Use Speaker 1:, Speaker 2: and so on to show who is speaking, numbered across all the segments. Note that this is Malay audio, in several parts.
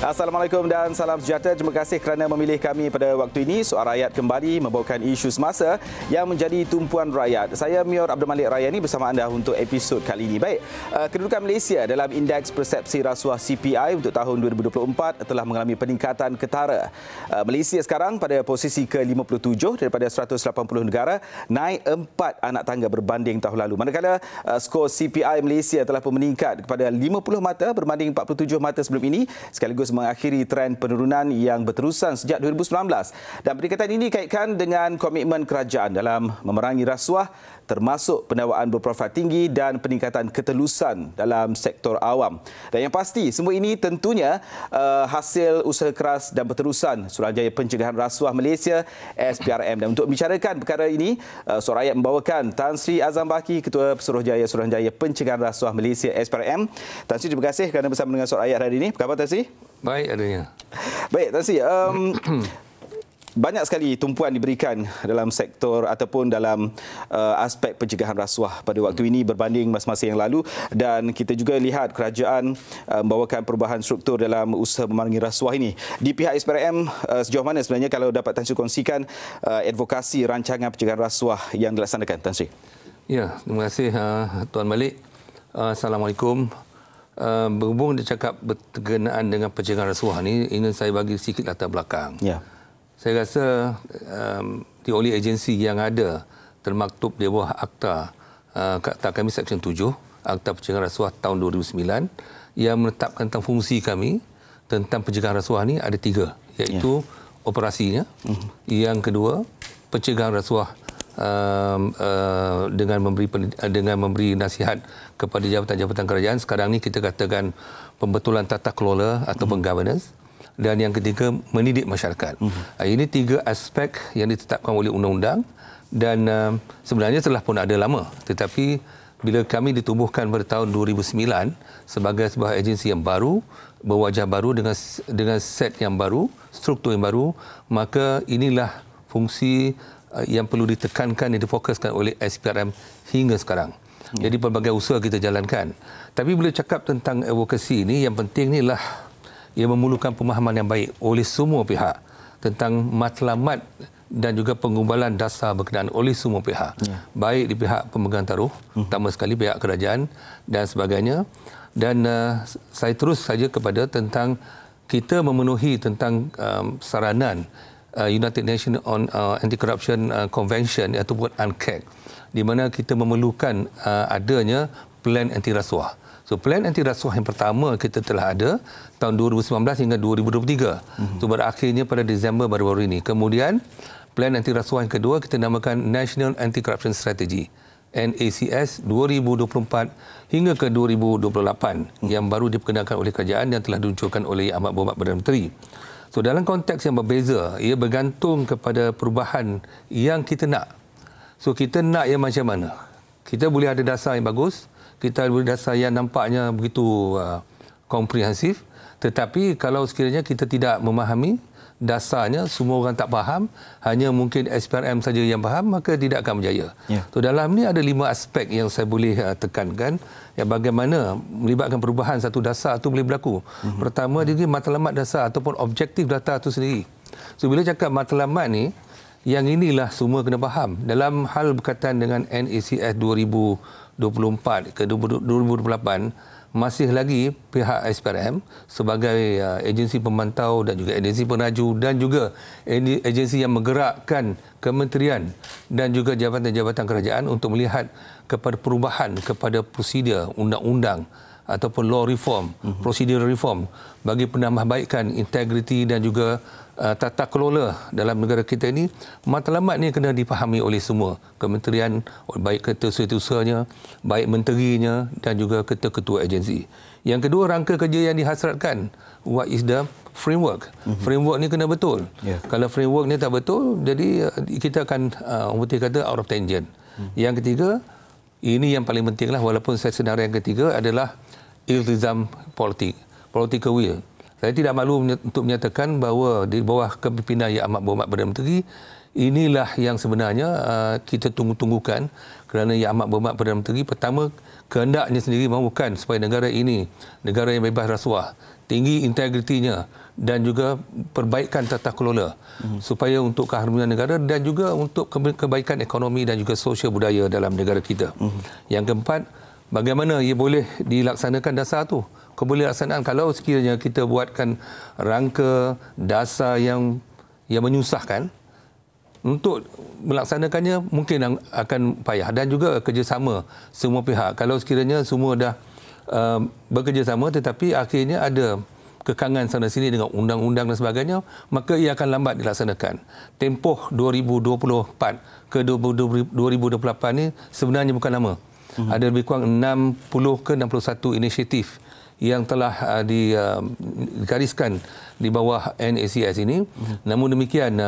Speaker 1: Assalamualaikum dan salam sejahtera. Terima kasih kerana memilih kami pada waktu ini. Suara Rakyat kembali membawakan isu semasa yang menjadi tumpuan rakyat. Saya Mior Abdul Malik Rayani bersama anda untuk episod kali ini. Baik, kedudukan Malaysia dalam Indeks Persepsi Rasuah CPI untuk tahun 2024 telah mengalami peningkatan ketara. Malaysia sekarang pada posisi ke-57 daripada 180 negara, naik 4 anak tangga berbanding tahun lalu. Manakala skor CPI Malaysia telah pun meningkat kepada 50 mata berbanding 47 mata sebelum ini, sekaligus mengakhiri trend penurunan yang berterusan sejak 2019. Dan peningkatan ini dikaitkan dengan komitmen kerajaan dalam memerangi rasuah, termasuk pendawaan berprofil tinggi dan peningkatan ketelusan dalam sektor awam. Dan yang pasti, semua ini tentunya hasil usaha keras dan berterusan Suruhanjaya Pencegahan Rasuah Malaysia SPRM. Dan untuk membicarakan perkara ini, Suara Rakyat membawakan Tan Sri Azam Baki, Ketua Pesuruhjaya Suruhanjaya Pencegahan Rasuah Malaysia SPRM. Tan Sri, terima kasih kerana bersama dengan Suara Rakyat hari ini. Apa khabar, Tan Sri?
Speaker 2: Baik adanya.
Speaker 1: Baik, Tan Sri. Banyak sekali tumpuan diberikan dalam sektor ataupun dalam aspek pencegahan rasuah pada waktu ini berbanding masa-masa yang lalu, dan kita juga lihat kerajaan membawakan perubahan struktur dalam usaha memerangi rasuah ini. Di pihak SPRM, sejauh mana sebenarnya kalau dapat Tan Sri kongsikan advokasi rancangan pencegahan rasuah yang dilaksanakan, Tan Sri?
Speaker 2: Ya, terima kasih Tuan Malik. Assalamualaikum. Berhubung dia cakap berkenaan dengan pencegahan rasuah ni, ingin saya bagi sedikit latar belakang. Ya. Saya rasa oleh agensi yang ada termaktub di bawah Akta kami Seksyen 7, Akta Pencegahan Rasuah tahun 2009, yang menetapkan tentang fungsi kami tentang pencegahan rasuah ni ada 3, iaitu operasinya, yang kedua pencegahan rasuah dengan memberi nasihat kepada jabatan-jabatan kerajaan. Sekarang ni kita katakan pembetulan tata kelola ataupun governance, dan yang ketiga mendidik masyarakat. Ini 3 aspek yang ditetapkan oleh undang-undang, dan sebenarnya telah pun ada lama, tetapi bila kami ditubuhkan pada tahun 2009 sebagai sebuah agensi yang baru, berwajah baru dengan set yang baru, struktur yang baru, maka inilah fungsi yang perlu ditekankan dan difokuskan oleh SPRM hingga sekarang. Jadi pelbagai usaha kita jalankan. Tapi bila cakap tentang advokasi ini, yang penting inilah ia memerlukan pemahaman yang baik oleh semua pihak tentang matlamat dan juga penggubalan dasar berkenaan oleh semua pihak. Baik di pihak pemegang taruh, pertama sekali pihak kerajaan dan sebagainya. Dan saya terus saja kepada tentang kita memenuhi tentang saranan United Nations on Anti-Corruption Convention ataupun UNCAC, di mana kita memerlukan adanya plan anti rasuah. So plan anti rasuah yang pertama kita telah ada tahun 2019 hingga 2023. So berakhirnya pada Disember baru-baru ini. Kemudian plan anti rasuah yang kedua kita namakan National Anti-Corruption Strategy, NACS 2024 hingga ke 2028, yang baru diperkenalkan oleh kerajaan dan telah diluncurkan oleh Amat Berhormat Perdana Menteri. So dalam konteks yang berbeza, ia bergantung kepada perubahan yang kita nak. So kita nak yang macam mana? Kita boleh ada dasar yang bagus, kita boleh dasar yang nampaknya begitu komprehensif, tetapi kalau sekiranya kita tidak memahami dasarnya, semua orang tak faham, hanya mungkin SPRM saja yang faham, maka tidak akan berjaya. So dalam ni ada 5 aspek yang saya boleh tekankan, yang bagaimana melibatkan perubahan satu dasar itu boleh berlaku. Pertama, dia matlamat dasar ataupun objektif data itu sendiri. So bila cakap matlamat ni, yang inilah semua kena faham. Dalam hal berkaitan dengan NACS 2024 ke 2028, masih lagi pihak SPRM sebagai agensi pemantau dan juga agensi penaju dan juga agensi yang menggerakkan kementerian dan juga jabatan-jabatan kerajaan untuk melihat kepada perubahan kepada prosedur undang-undang ataupun law reform, prosedur reform bagi penambahbaikan integriti dan juga tata kelola dalam negara kita ini. Matlamat ni kena dipahami oleh semua kementerian, baik ketua-ketuanya, baik menterinya dan juga ketua-ketua agensi. Yang kedua, rangka kerja yang dihasratkan. What is the framework? Framework ni kena betul. Kalau framework ni tak betul, jadi kita akan orang putih kata out of tangent. Yang ketiga, ini yang paling penting lah, walaupun saya senarai yang ketiga adalah iltizam politik, political will. Saya tidak malu untuk menyatakan bahawa di bawah kepimpinan Yang Amat Berhormat Perdana Menteri, inilah yang sebenarnya kita tunggu-tunggukan, kerana Yang Amat Berhormat Perdana Menteri pertama kehendaknya sendiri mahukan supaya negara ini negara yang bebas rasuah, tinggi integritinya dan juga perbaikan tata kelola supaya untuk keharmonian negara dan juga untuk kebaikan ekonomi dan juga sosial budaya dalam negara kita. Yang keempat, bagaimana ia boleh dilaksanakan dasar tu? Kebolehaksanaan kalau sekiranya kita buatkan rangka dasar yang menyusahkan, untuk melaksanakannya mungkin akan payah, dan juga kerjasama semua pihak. Kalau sekiranya semua dah bekerjasama tetapi akhirnya ada kekangan sana sini dengan undang-undang dan sebagainya, maka ia akan lambat dilaksanakan. Tempoh 2024 ke 2028 ni sebenarnya bukan lama. Ada lebih kurang 60 ke 61 inisiatif yang telah digariskan di bawah NACS ini. Namun demikian,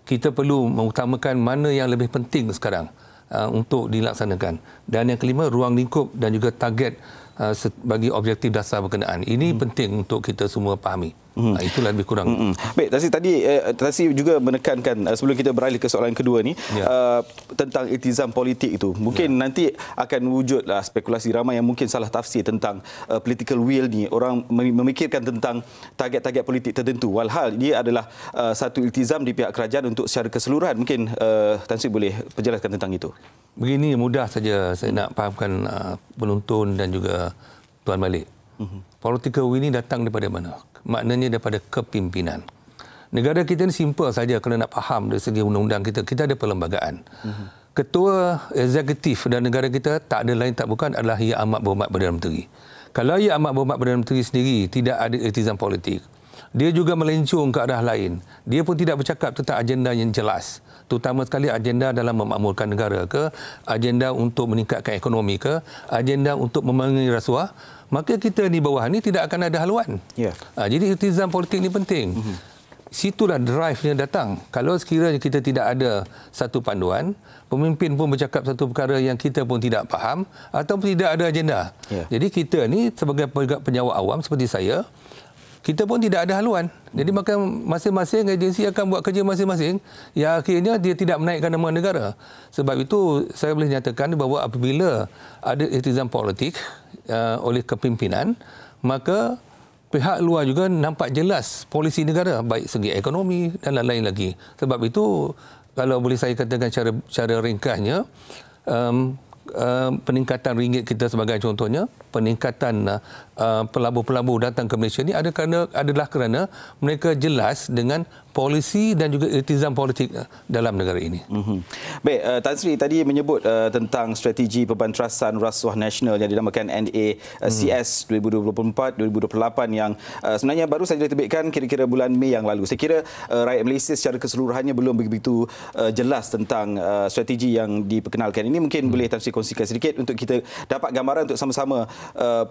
Speaker 2: kita perlu mengutamakan mana yang lebih penting sekarang untuk dilaksanakan. Dan yang kelima, ruang lingkup dan juga target bagi objektif dasar berkenaan. Ini penting untuk kita semua fahami. Itulah lebih kurang.
Speaker 1: Baik, Tan Sri juga menekankan sebelum kita beralih ke soalan kedua ni, tentang iltizam politik itu. Mungkin nanti akan wujudlah spekulasi ramai yang mungkin salah tafsir tentang political will ni. Orang memikirkan tentang target-target politik tertentu. Walhal dia adalah satu iltizam di pihak kerajaan untuk secara keseluruhan. Mungkin Tan Sri boleh perjelaskan tentang itu.
Speaker 2: Begini, mudah saja saya nak fahamkan penonton dan juga Tuan Malik. Political will ini datang daripada mana? Maknanya daripada kepimpinan. Negara kita ni simple saja kalau nak faham dari segi undang-undang kita. Kita ada perlembagaan. Ketua eksekutif dan negara kita tak ada lain tak bukan adalah Yang Amat Berhormat Perdana Menteri. Kalau Yang Amat Berhormat Perdana Menteri sendiri tidak ada iltizam politik, dia juga melencong ke arah lain. Dia pun tidak bercakap tentang agenda yang jelas. Terutama sekali agenda dalam memakmurkan negara ke, agenda untuk meningkatkan ekonomi ke, agenda untuk memerangi rasuah, maka kita di bawah ni tidak akan ada haluan. Jadi iltizam politik ni penting. Situlah drive-nya datang. Kalau sekiranya kita tidak ada satu panduan, pemimpin pun bercakap satu perkara yang kita pun tidak faham ataupun tidak ada agenda. Jadi kita ni sebagai penjawat awam seperti saya, kita pun tidak ada haluan. Jadi maka masing-masing agensi akan buat kerja masing-masing yang akhirnya dia tidak menaikkan nama negara. Sebab itu saya boleh nyatakan bahawa apabila ada iltizam politik oleh kepimpinan, maka pihak luar juga nampak jelas polisi negara, baik segi ekonomi dan lain-lain lagi. Sebab itu kalau boleh saya katakan cara ringkasnya, peningkatan ringgit kita sebagai contohnya, peningkatan pelabur-pelabur datang ke Malaysia ni adalah kerana mereka jelas dengan polisi dan juga iltizam politik dalam negara ini.
Speaker 1: Baik, Tan Sri tadi menyebut tentang strategi pembantrasan rasuah nasional yang dinamakan NACS 2024-2028 yang sebenarnya baru saja diterbitkan kira-kira bulan Mei yang lalu. Saya kira rakyat Malaysia secara keseluruhannya belum begitu jelas tentang strategi yang diperkenalkan ini. Mungkin boleh Tan Sri kongsikan sedikit untuk kita dapat gambaran untuk sama-sama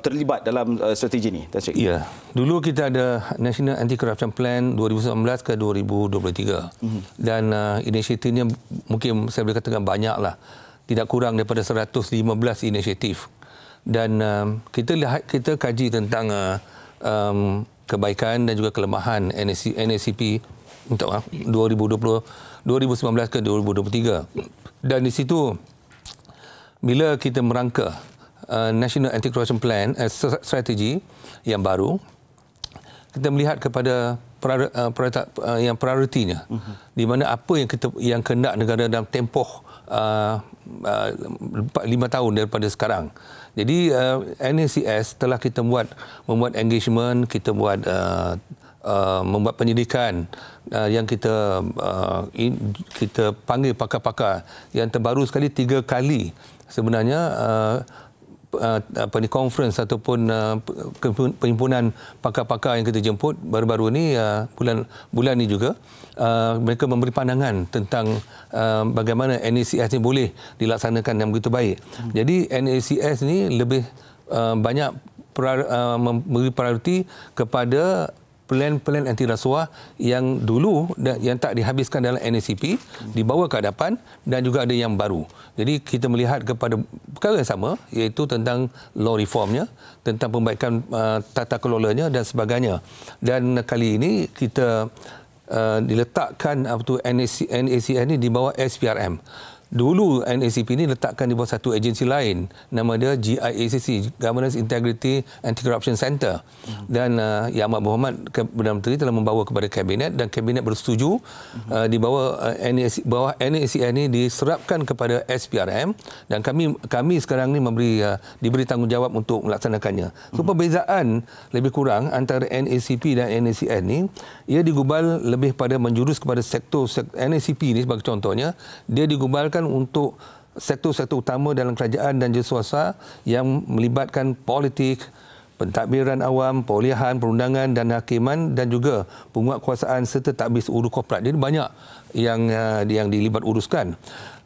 Speaker 1: terlibat dalam strategi ini, Tan Sri.
Speaker 2: Ya, dulu kita ada National Anti-Corruption Plan 2019 ke 2023. Dan inisiatifnya mungkin saya boleh katakan banyaklah. Tidak kurang daripada 115 inisiatif. Dan kita kaji tentang kebaikan dan juga kelemahan NACP untuk 2019 ke 2023. Dan di situ bila kita merangka National Anti-Corruption Plan strategi yang baru, kita melihat kepada yang prioritinya, di mana apa yang kehendak negara dalam tempoh 5 tahun daripada sekarang. Jadi NACS telah kita membuat engagement, kita membuat penyidikan yang kita panggil pakar-pakar yang terbaru sekali 3 kali sebenarnya conference ataupun perhimpunan pakar-pakar yang kita jemput baru-baru ni, bulan ni juga, mereka memberi pandangan tentang bagaimana NACS ni boleh dilaksanakan yang begitu baik. Jadi NACS ni lebih banyak memberi prioriti kepada plan-plan anti rasuah yang dulu yang tak dihabiskan dalam NACP dibawa ke hadapan, dan juga ada yang baru. Jadi kita melihat kepada perkara yang sama, iaitu tentang law reformnya, tentang perbaikan tata kelolanya dan sebagainya. Dan kali ini kita diletakkan NACS ini di bawah SPRM. Dulu NACP ni letakkan di bawah satu agensi lain, nama dia GIACC, Governance Integrity Anti-Corruption Center. Dan Yang Amat Berhormat Perdana Menteri telah membawa kepada Kabinet dan Kabinet bersetuju di bawah NACN ni diserapkan kepada SPRM, dan kami sekarang ni diberi tanggungjawab untuk melaksanakannya. So perbezaan lebih kurang antara NACP dan NACN ni, ia digubal lebih pada menjurus kepada sektor NACP ni sebagai contohnya, dia digubalkan untuk sektor-sektor utama dalam kerajaan dan juga swasta yang melibatkan politik, pentadbiran awam, perolehan, perundangan dan hakiman, dan juga penguatkuasaan serta tadbir urus korporat. Jadi banyak yang dilibat uruskan.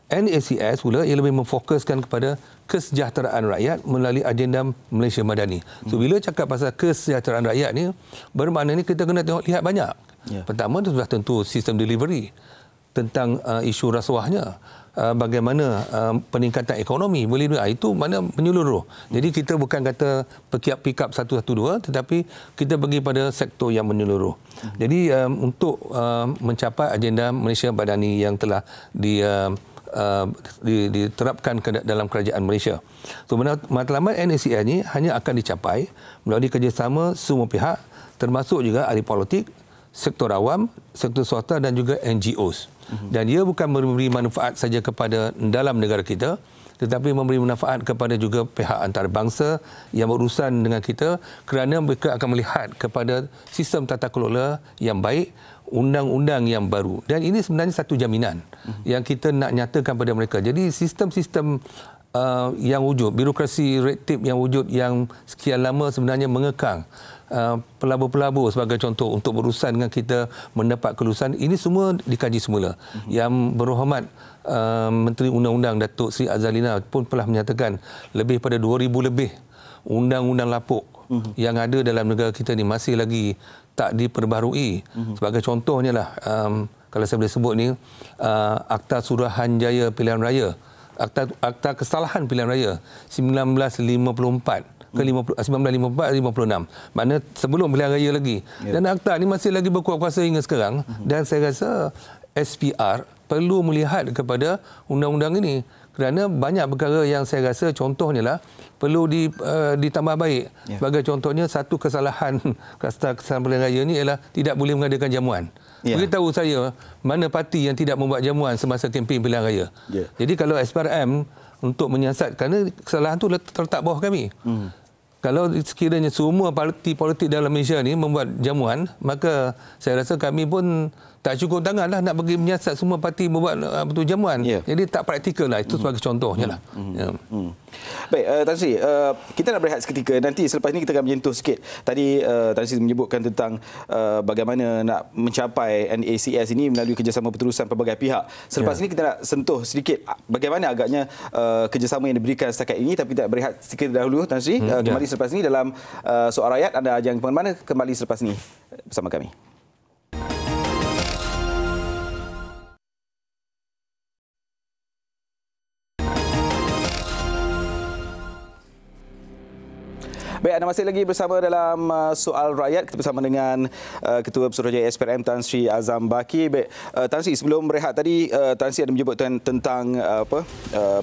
Speaker 2: NACS pula ia lebih memfokuskan kepada kesejahteraan rakyat melalui agenda Malaysia Madani. So bila cakap pasal kesejahteraan rakyat ni, bermakna ni kita kena lihat banyak. Pertama itu sudah tentu sistem delivery, tentang isu rasuahnya, bagaimana peningkatan ekonomi boleh itu mana menyeluruh. Jadi kita bukan kata pick up satu-dua, tetapi kita pergi pada sektor yang menyeluruh. Jadi untuk mencapai agenda Malaysia Madani yang telah diterapkan dalam kerajaan Malaysia. So matlamat NACN ini hanya akan dicapai melalui kerjasama semua pihak, termasuk juga ahli politik, sektor awam, sektor swasta dan juga NGOs. Dan ia bukan memberi manfaat saja kepada dalam negara kita, tetapi memberi manfaat kepada juga pihak antarabangsa yang berurusan dengan kita, kerana mereka akan melihat kepada sistem tata kelola yang baik, undang-undang yang baru. Dan ini sebenarnya satu jaminan yang kita nak nyatakan pada mereka. Jadi sistem-sistem yang wujud, birokrasi red tape yang wujud yang sekian lama sebenarnya mengekang pelabur-pelabur sebagai contoh untuk berurusan dengan kita, mendapat kelulusan, ini semua dikaji semula. Yang berhormat Menteri Undang-Undang Datuk Seri Azalina pun telah menyatakan lebih pada 2,000 lebih undang-undang lapuk yang ada dalam negara kita ni masih lagi tak diperbaharui. Sebagai contohnya lah, kalau saya boleh sebut ni, Akta Suruhanjaya Pilihan Raya, Akta Kesalahan Pilihan Raya 1954 ke 1954-56. Maknanya sebelum pilihan raya lagi. Dan akta ni masih lagi berkuat kuasa hingga sekarang. Dan saya rasa SPR perlu melihat kepada undang-undang ini. Kerana banyak perkara yang saya rasa contohnya lah perlu ditambah baik. Sebagai contohnya, satu kesalahan kesalahan pilihan raya ni ialah tidak boleh mengadakan jamuan. Beritahu saya mana parti yang tidak membuat jamuan semasa kempen pilihan raya. Jadi kalau SPRM untuk menyiasat, kerana kesalahan itu terletak bawah kami. Kalau sekiranya semua parti politik dalam Malaysia ni membuat jamuan, maka saya rasa kami pun tak cukup tangan lah nak pergi menyiasat semua parti membuat jamuan. Jadi tak praktikal lah. Itu sebagai contohnya lah.
Speaker 1: Baik, Tan Sri, kita nak berehat seketika. Nanti selepas ini kita akan menyentuh sikit. Tadi Tan Sri menyebutkan tentang bagaimana nak mencapai NACS ini melalui kerjasama berterusan pelbagai pihak. Selepas ini kita nak sentuh sedikit bagaimana agaknya kerjasama yang diberikan setakat ini, tapi kita berehat sedikit dahulu, Tan Sri. Kembali selepas ini dalam Soal Rakyat. Anda jangan ke mana-mana, kembali selepas ini bersama kami. Baik, anda masih lagi bersama dalam Soal Rakyat. Kita bersama dengan Ketua Pesuruhjaya SPRM Tan Sri Azam Baki. Baik, Tan Sri, sebelum berehat tadi, Tan Sri ada menyebutkan tentang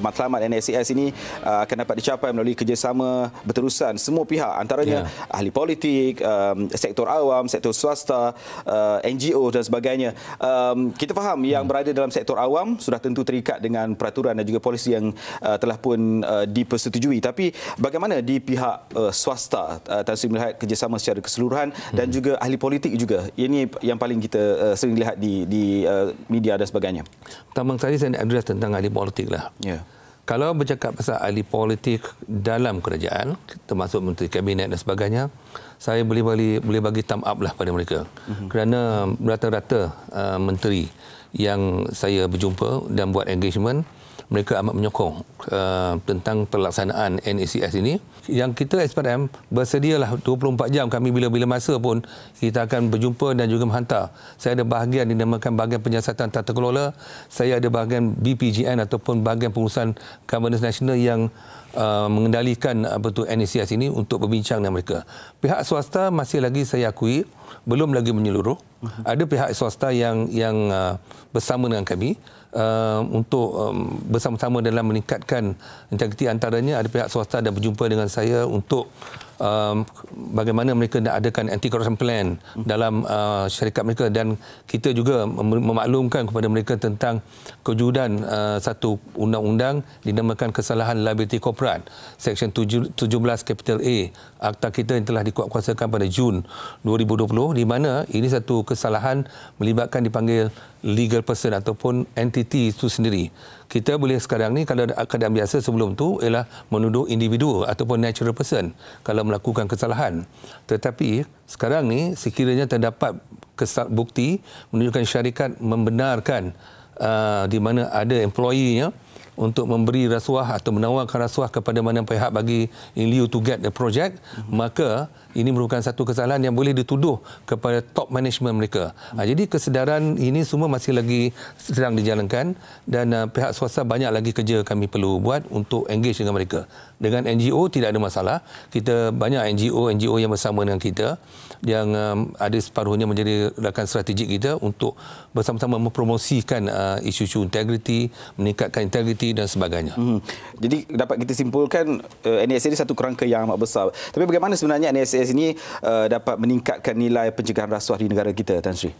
Speaker 1: matlamat NACS ini akan dapat dicapai melalui kerjasama berterusan semua pihak, antaranya ahli politik, sektor awam, sektor swasta, NGO dan sebagainya. Kita faham yang berada dalam sektor awam sudah tentu terikat dengan peraturan dan juga polisi yang telah pun dipersetujui. Tapi bagaimana di pihak swasta, Tan Sri melihat kerjasama secara keseluruhan dan juga ahli politik juga? Ini yang paling kita sering lihat di media dan sebagainya.
Speaker 2: Pertama sekali saya nak address tentang ahli politik lah. Kalau bercakap pasal ahli politik dalam kerajaan, termasuk Menteri Kabinet dan sebagainya, saya boleh bagi thumb up lah pada mereka. Kerana rata-rata menteri yang saya berjumpa dan buat engagement, mereka amat menyokong tentang pelaksanaan NACS ini. Yang kita SPRM bersedialah 24 jam, kami bila-bila masa pun kita akan berjumpa dan juga menghantar. Saya ada bahagian dinamakan bahagian penyiasatan tata kelola, saya ada bahagian BPGN ataupun bahagian pengurusan Governance Nasional yang mengendalikan NACS ini untuk berbincang dengan mereka. Pihak swasta masih lagi saya akui belum lagi menyeluruh. Ada pihak swasta yang bersama dengan kami untuk bersama-sama dalam meningkatkan integriti. Antaranya ada pihak swasta dan berjumpa dengan saya untuk bagaimana mereka nak adakan anti-corruption plan dalam syarikat mereka, dan kita juga memaklumkan kepada mereka tentang kewujudan satu undang-undang dinamakan kesalahan liability korporat Seksyen 17 Kapital A akta kita yang telah dikuatkuasakan pada Jun 2020, di mana ini satu kesalahan melibatkan dipanggil legal person ataupun entiti itu sendiri. Kita boleh sekarang ni, kalau keadaan biasa sebelum tu ialah menuduh individu ataupun natural person kalau melakukan kesalahan. Tetapi sekarang ni sekiranya terdapat bukti menunjukkan syarikat membenarkan di mana ada employee-nya untuk memberi rasuah atau menawarkan rasuah kepada mana pihak bagi in lieu to get the project, maka ini merupakan satu kesalahan yang boleh dituduh kepada top management mereka. Jadi kesedaran ini semua masih lagi sedang dijalankan, dan pihak swasta banyak lagi kerja kami perlu buat untuk engage dengan mereka. Dengan NGO tidak ada masalah. Kita banyak NGO yang bersama dengan kita, yang ada separuhnya menjadi rakan strategik kita untuk bersama-sama mempromosikan isu-isu integriti, meningkatkan integriti dan sebagainya.
Speaker 1: Jadi dapat kita simpulkan NSS ini satu kerangka yang amat besar. Tapi bagaimana sebenarnya NSS ini dapat meningkatkan nilai pencegahan rasuah di negara kita, Tan Sri?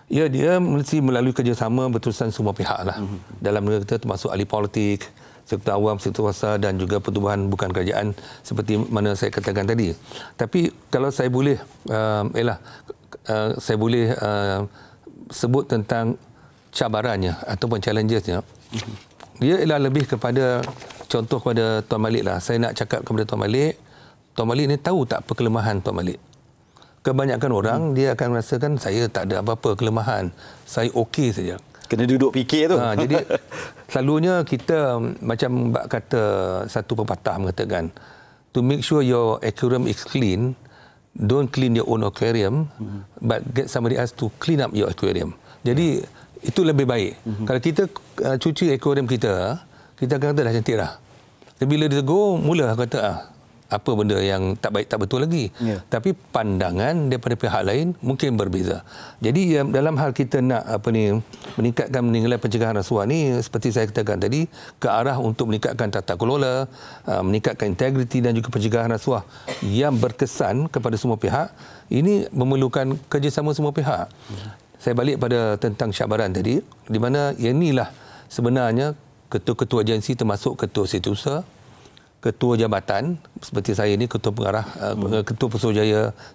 Speaker 2: Ya, dia mesti melalui kerjasama berterusan semua pihak lah. Dalam negara kita termasuk ahli politik, sektor awam, sektor swasta dan juga pertubuhan bukan kerajaan seperti mana saya katakan tadi. Tapi kalau saya boleh sebut tentang cabarannya ataupun challengesnya, dia ialah lebih kepada contoh kepada Tuan Malik lah. Saya nak cakap kepada Tuan Malik ni tahu tak apa kelemahan Tuan Malik? Kebanyakan orang dia akan merasakan saya tak ada apa-apa kelemahan, saya okey saja.
Speaker 1: Kena duduk fikir tu.
Speaker 2: Jadi selalunya kita macam kata satu pepatah mengatakan, to make sure your aquarium is clean, don't clean your own aquarium, but get somebody else to clean up your aquarium. Jadi itu lebih baik. Kalau kita cuci aquarium kita akan kata dah cantik dah. Tapi bila dia tegur, mula kata apa benda yang tak baik, tak betul lagi. Tapi pandangan daripada pihak lain mungkin berbeza. Jadi dalam hal kita nak meningkatkan nilai pencegahan rasuah ni, seperti saya katakan tadi, ke arah untuk meningkatkan tata kelola, meningkatkan integriti dan juga pencegahan rasuah yang berkesan kepada semua pihak, ini memerlukan kerjasama semua pihak. Saya balik pada tentang cabaran tadi, di mana inilah sebenarnya ketua-ketua agensi termasuk ketua setiausaha, ketua jabatan seperti saya ini, ketua pengarah, ketua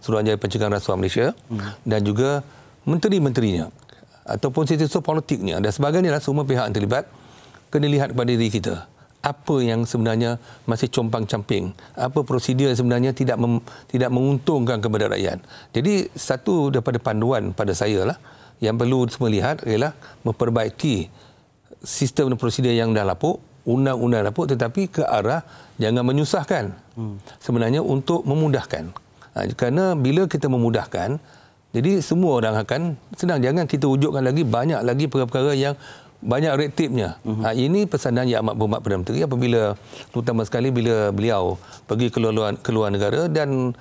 Speaker 2: Suruhanjaya Pencegahan Rasuah Malaysia, dan juga menteri-menterinya ataupun setiausaha politiknya dan sebagainya, semua pihak yang terlibat kena lihat kepada diri kita. Apa yang sebenarnya masih compang-camping, apa prosedur yang sebenarnya tidak menguntungkan kepada rakyat. Jadi satu daripada panduan pada saya lah yang perlu semua lihat ialah memperbaiki sistem dan prosedur yang dah lapuk, undang-undang lapuk, tetapi ke arah jangan menyusahkan. Sebenarnya untuk memudahkan. Kerana bila kita memudahkan, jadi semua orang akan senang. Jangan kita wujudkan lagi banyak lagi perkara-perkara yang banyak red tape-nya. Ini pesanan yang amat berhormat Perdana Menteri apabila, terutama sekali bila beliau pergi ke luar negara dan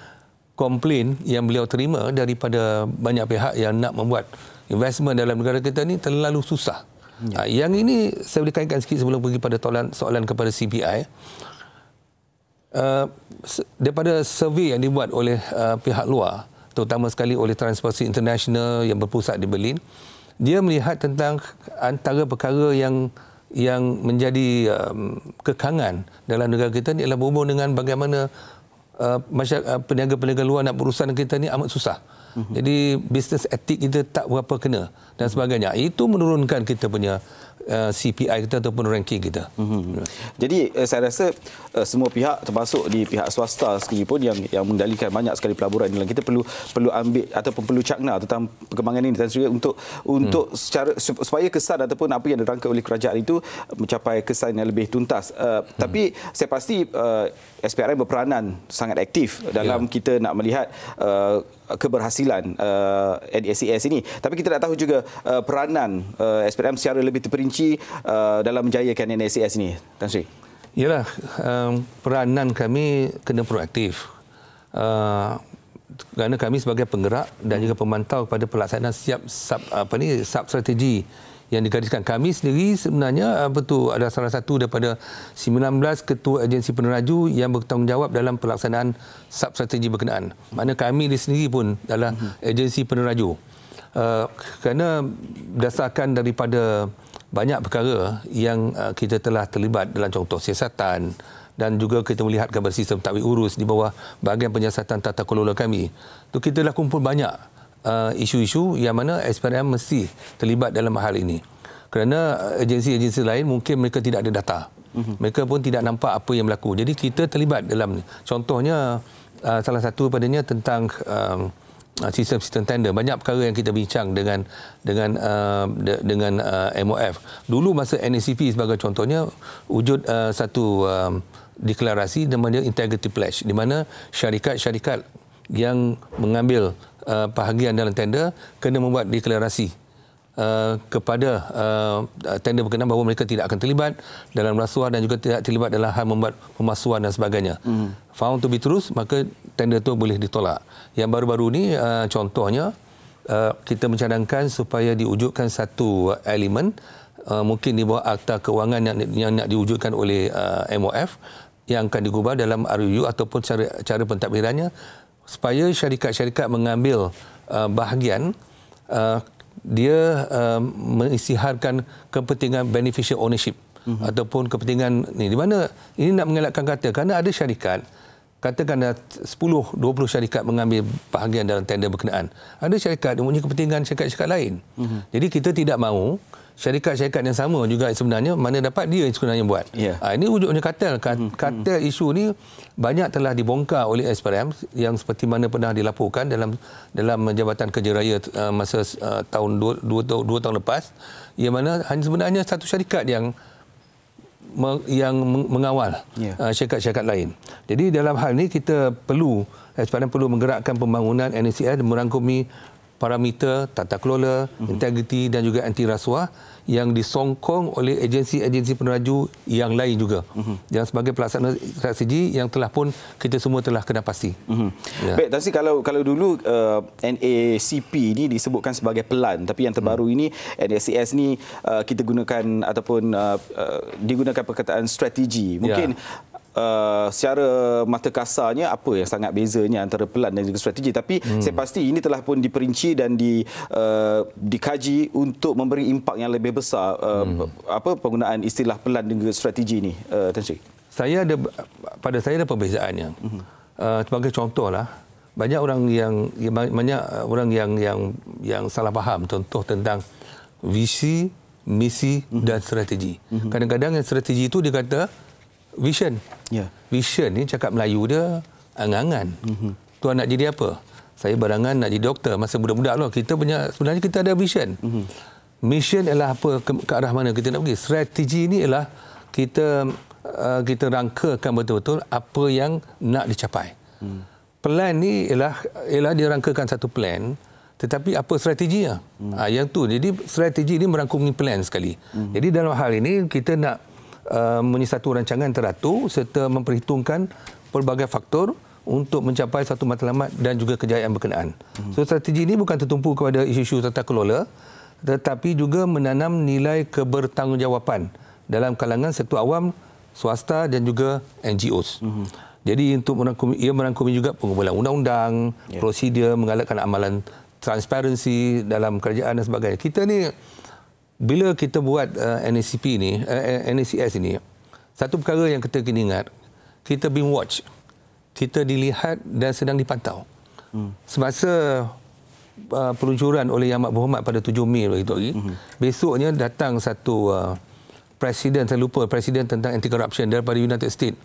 Speaker 2: komplain yang beliau terima daripada banyak pihak yang nak membuat investment dalam negara kita ni terlalu susah. Yang ini saya boleh kaitkan sikit sebelum pergi pada soalan kepada CPI. Daripada survey yang dibuat oleh pihak luar, terutama sekali oleh Transparency International yang berpusat di Berlin, dia melihat tentang antara perkara yang menjadi kekangan dalam negara kita ni adalah berhubung dengan bagaimana peniaga-peniaga luar nak berurusan dengan kita ni amat susah. Jadi business etik kita tak berapa kena dan sebagainya. Itu menurunkan kita punya CPI kita ataupun ranking kita.
Speaker 1: Jadi saya rasa semua pihak termasuk di pihak swasta sekalipun yang mengendalikan banyak sekali pelaburan ini, kita perlu ambil ataupun perlu cakna tentang perkembangan ini Tan Sri untuk secara supaya kesan ataupun apa yang dirangka oleh kerajaan itu mencapai kesan yang lebih tuntas. Tapi saya pasti SPRM berperanan sangat aktif dalam kita nak melihat keberhasilan NSCS ini. Tapi kita nak tahu juga peranan SPRM secara lebih terperinci dalam menjayakan NSCS ini, Tan Sri.
Speaker 2: Yalah, peranan kami kena proaktif. kerana kami sebagai penggerak dan juga pemantau kepada pelaksanaan sub strategi yang digariskan. Kami sendiri sebenarnya ada salah satu daripada 19 ketua agensi peneraju yang bertanggungjawab dalam pelaksanaan sub strategi berkenaan. Maknanya kami di sendiri pun adalah agensi peneraju. Kerana berdasarkan daripada banyak perkara yang kita telah terlibat dalam contoh siasatan dan juga kita melihat gambar sistem takwik urus di bawah bahagian penyiasatan tata kelola kami. Tu kita dah kumpul banyak isu-isu yang mana SPRM mesti terlibat dalam hal ini. Kerana agensi-agensi lain mungkin mereka tidak ada data. Mereka pun tidak nampak apa yang berlaku. Jadi kita terlibat dalam, contohnya salah satu padanya tentang sistem tender. Banyak perkara yang kita bincang dengan MOF. Dulu masa NACP sebagai contohnya wujud satu deklarasi namanya Integrity Pledge, di mana syarikat-syarikat yang mengambil bahagian dalam tender kena membuat deklarasi kepada tender berkenaan bahawa mereka tidak akan terlibat dalam rasuah dan juga tidak terlibat dalam hal membuat pemasuhan dan sebagainya. Found to be truth, maka tender itu boleh ditolak. Yang baru-baru ini contohnya kita mencadangkan supaya diwujudkan satu elemen mungkin di bawah akta keuangan yang nak diwujudkan oleh MOF yang akan digubah dalam RUU ataupun cara pentadbirannya supaya syarikat-syarikat mengambil bahagian dia mengisytiharkan kepentingan beneficial ownership ataupun kepentingan ni, di mana ini nak mengelakkan kata kerana ada syarikat katakan 10-20 syarikat mengambil bahagian dalam tender berkenaan. Ada syarikat yang mempunyai kepentingan syarikat-syarikat lain. Jadi kita tidak mahu syarikat-syarikat yang sama juga sebenarnya mana dapat dia yang sebenarnya buat. Ini wujudnya kartel. Kartel isu ni banyak telah dibongkar oleh SPRM yang seperti mana pernah dilaporkan dalam Jabatan Kerja Raya masa tahun 2 tahun lepas, yang mana hanya sebenarnya satu syarikat yang mengawal syarikat-syarikat lain. Jadi dalam hal ini SPRM perlu menggerakkan pembangunan NACS merangkumi parameter tata kelola, integriti dan juga anti rasuah yang disongkong oleh agensi-agensi peneraju yang lain juga. Yang sebagai pelaksana strategi yang telah pun kita semua telah kena pasti.
Speaker 1: Baik, Tan Sri, kalau dulu NACP ini disebutkan sebagai pelan, tapi yang terbaru ini NACS ni kita gunakan ataupun digunakan perkataan strategi. Mungkin secara mata kasarnya apa yang sangat bezanya antara pelan dan juga strategi, tapi saya pasti ini telah pun diperinci dan dikaji untuk memberi impak yang lebih besar penggunaan istilah pelan dan juga strategi ini, Tan Sri. Pada saya ada perbezaannya. Sebagai contohlah, banyak orang yang salah faham contoh tentang visi, misi dan strategi. Kadang-kadang yang strategi itu dia kata vision. Vision ni cakap Melayu dia angan-angan. Tuan nak jadi apa? Saya berangan nak jadi doktor masa budak-budak lah. Sebenarnya kita ada vision. Mission ialah apa, ke arah mana kita nak pergi. Strategi ni ialah kita rangkakan betul-betul apa yang nak dicapai. Plan ni ialah dia rangkakan satu plan, tetapi apa strateginya? Yang tu. Jadi strategi ni merangkumi plan sekali. Jadi dalam hal ini kita nak mempunyai satu rancangan teratur serta memperhitungkan pelbagai faktor untuk mencapai satu matlamat dan juga kejayaan berkenaan. So strategi ini bukan tertumpu kepada isu-isu tata kelola, tetapi juga menanam nilai kebertanggungjawapan dalam kalangan sektor awam, swasta dan juga NGOs. Jadi untuk merangkumi juga pengumpulan undang-undang, prosedur, menggalakkan amalan transparansi dalam kerajaan dan sebagainya. Kita ni bila kita buat NACS ini, satu perkara yang kita kena ingat, kita being watch, kita dilihat dan sedang dipantau. Semasa peluncuran oleh Yang Amat Berhormat pada 7 Mei besoknya datang satu presiden, saya lupa, presiden tentang anti-corruption daripada United States,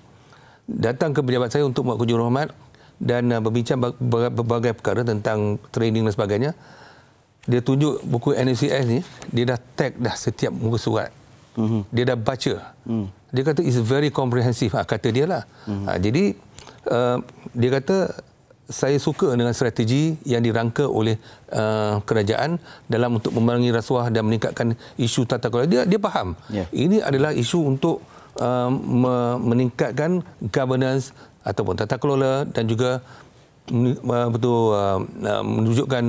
Speaker 1: datang ke pejabat saya untuk buat kunjung hormat dan berbincang berbagai perkara tentang training dan sebagainya. Dia tunjuk buku NACS ni, dia dah tag dah setiap muka surat. Dia dah baca. Dia kata it's very comprehensive, kata dia lah. Jadi dia kata saya suka dengan strategi yang dirangka oleh kerajaan dalam untuk memerangi rasuah dan meningkatkan isu tata kelola. Dia faham. Ini adalah isu untuk meningkatkan governance ataupun tata kelola dan juga
Speaker 2: menunjukkan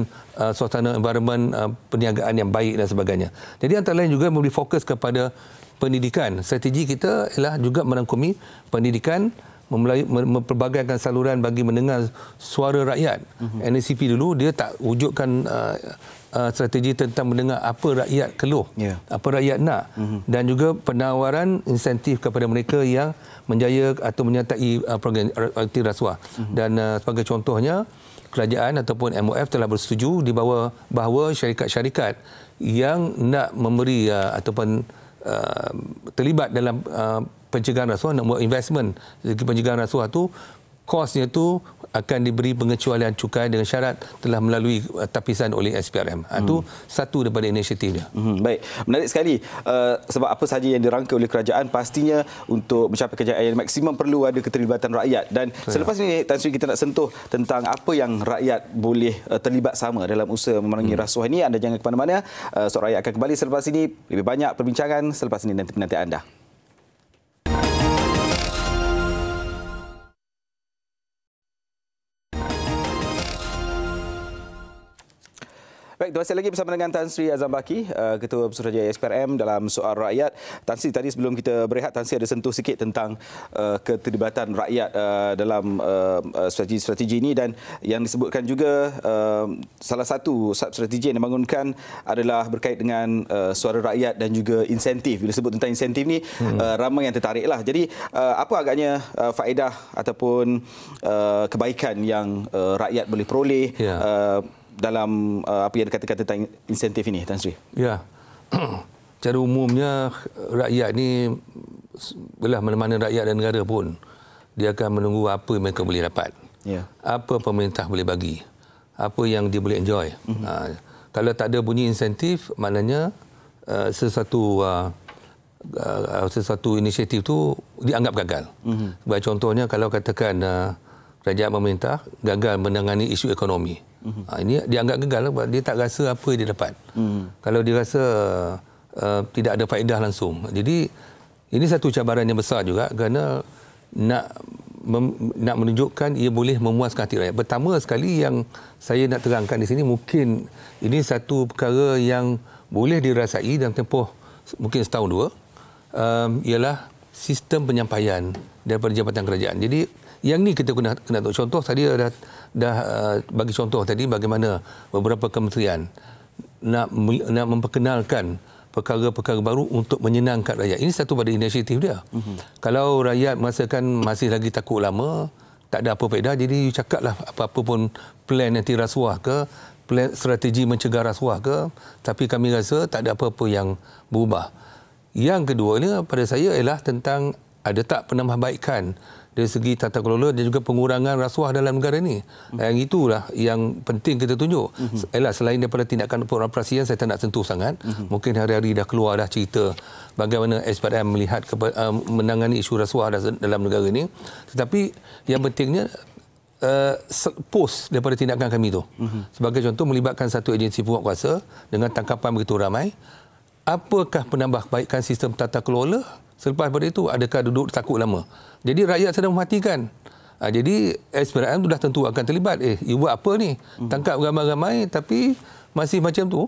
Speaker 2: suasana environment perniagaan yang baik dan sebagainya. Jadi antara lain juga memberi fokus kepada pendidikan. Strategi kita ialah juga merangkumi pendidikan, mempelbagaikan saluran bagi mendengar suara rakyat. NACP dulu dia tak wujudkan strategi tentang mendengar apa rakyat keluh, apa rakyat nak, dan juga penawaran insentif kepada mereka yang menjaya atau menyertai program aktif rasuah. Dan sebagai contohnya, kerajaan ataupun MOF telah bersetuju di bawah bahawa syarikat-syarikat yang nak memberi ataupun terlibat dalam pencegahan rasuah, nak buat investment segi pencegahan rasuah tu, kosnya tu akan diberi pengecualian cukai dengan syarat telah melalui tapisan oleh SPRM. Itu satu daripada inisiatif dia.
Speaker 1: Baik, menarik sekali. Sebab apa sahaja yang dirangka oleh kerajaan, pastinya untuk mencapai kejayaan yang maksimum perlu ada keterlibatan rakyat. Dan selepas ini, Tan Sri, kita nak sentuh tentang apa yang rakyat boleh terlibat sama dalam usaha memerangi rasuah ini. Anda jangan ke mana-mana. Suara Rakyat akan kembali selepas ini. Lebih banyak perbincangan selepas ini nanti anda. Baik, terima kasih lagi bersama dengan Tan Sri Azam Baki, Ketua Pesuruhjaya SPRM dalam Soal Rakyat. Tan Sri, tadi sebelum kita berehat, Tan Sri ada sentuh sikit tentang keterlibatan rakyat dalam strategi-strategi ini, dan yang disebutkan juga salah satu strategi yang dibangunkan adalah berkait dengan suara rakyat dan juga insentif. Bila sebut tentang insentif ni, ramai yang tertariklah. Jadi apa agaknya faedah ataupun kebaikan yang rakyat boleh peroleh dalam apa yang dikatakan tentang insentif ini, Tan Sri?
Speaker 2: Ya, secara umumnya rakyat ni, belah mana-mana rakyat dan negara pun, dia akan menunggu apa mereka boleh dapat. Apa pemerintah boleh bagi, apa yang dia boleh enjoy. Kalau tak ada bunyi insentif, maknanya sesuatu inisiatif tu dianggap gagal. Sebagai contohnya, kalau katakan kerajaan pemerintah gagal menangani isu ekonomi, ini dianggap gagal sebab dia tak rasa apa dia dapat. Kalau dia rasa tidak ada faedah langsung. Jadi ini satu cabaran yang besar juga, kerana nak menunjukkan ia boleh memuaskan hati rakyat. Pertama sekali yang saya nak terangkan di sini, mungkin ini satu perkara yang boleh dirasai dalam tempoh mungkin setahun dua, ialah sistem penyampaian daripada jabatan kerajaan. Jadi yang ni kita kena tahu. Contoh tadi dah bagi contoh tadi bagaimana beberapa kementerian nak memperkenalkan perkara-perkara baru untuk menyenangkan rakyat. Ini satu pada inisiatif dia. Kalau rakyat merasakan masih lagi takut lama, tak ada apa faedah, jadi cakaplah apa-apa pun plan anti rasuah ke, plan strategi mencegah rasuah ke, tapi kami rasa tak ada apa-apa yang berubah. Yang kedua ni pada saya ialah tentang ada tak penambahbaikan dari segi tata kelola dan juga pengurangan rasuah dalam negara ini. Yang itulah yang penting kita tunjuk. Selain daripada tindakan pengoperasian, saya tak nak sentuh sangat. Mungkin hari-hari dah keluar dah cerita bagaimana SPRM melihat menangani isu rasuah dalam negara ini. Tetapi yang pentingnya post daripada tindakan kami itu. Sebagai contoh, melibatkan satu agensi penguatkuasa dengan tangkapan begitu ramai. Apakah penambahbaikan sistem tata kelola? Selepas daripada itu, adakah duduk takut lama? Jadi rakyat sedang mematikan. Jadi SPRM itu dah tentu akan terlibat. You buat apa ni? Tangkap ramai-ramai tapi masih macam tu.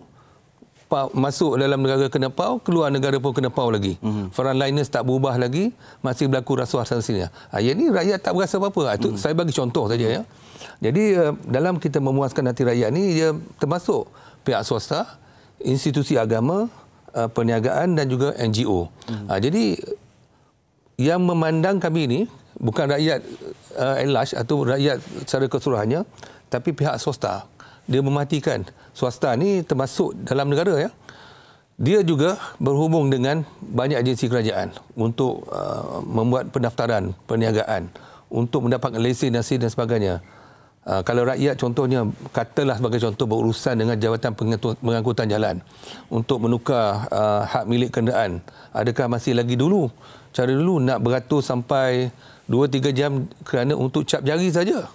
Speaker 2: Masuk dalam negara kena pau, keluar negara pun kena pau lagi. Frontliners tak berubah lagi, masih berlaku rasuah sana sini. Yang ni rakyat tak berasa apa-apa. Itu saya bagi contoh saja ya. Jadi dalam kita memuaskan hati rakyat ni, dia termasuk pihak swasta, institusi agama, perniagaan dan juga NGO. Jadi yang memandang kami ini bukan rakyat at large atau rakyat secara keseluruhannya, tapi pihak swasta. Dia mematikan. Swasta ni termasuk dalam negara ya. Dia juga berhubung dengan banyak agensi kerajaan untuk membuat pendaftaran perniagaan, untuk mendapatkan lesen dan sebagainya. Kalau rakyat contohnya, katalah sebagai contoh berurusan dengan Jabatan Pengangkutan Jalan untuk menukar hak milik kenderaan, adakah masih lagi dulu? Cara dulu nak beratus sampai 2-3 jam kerana untuk cap jari saja.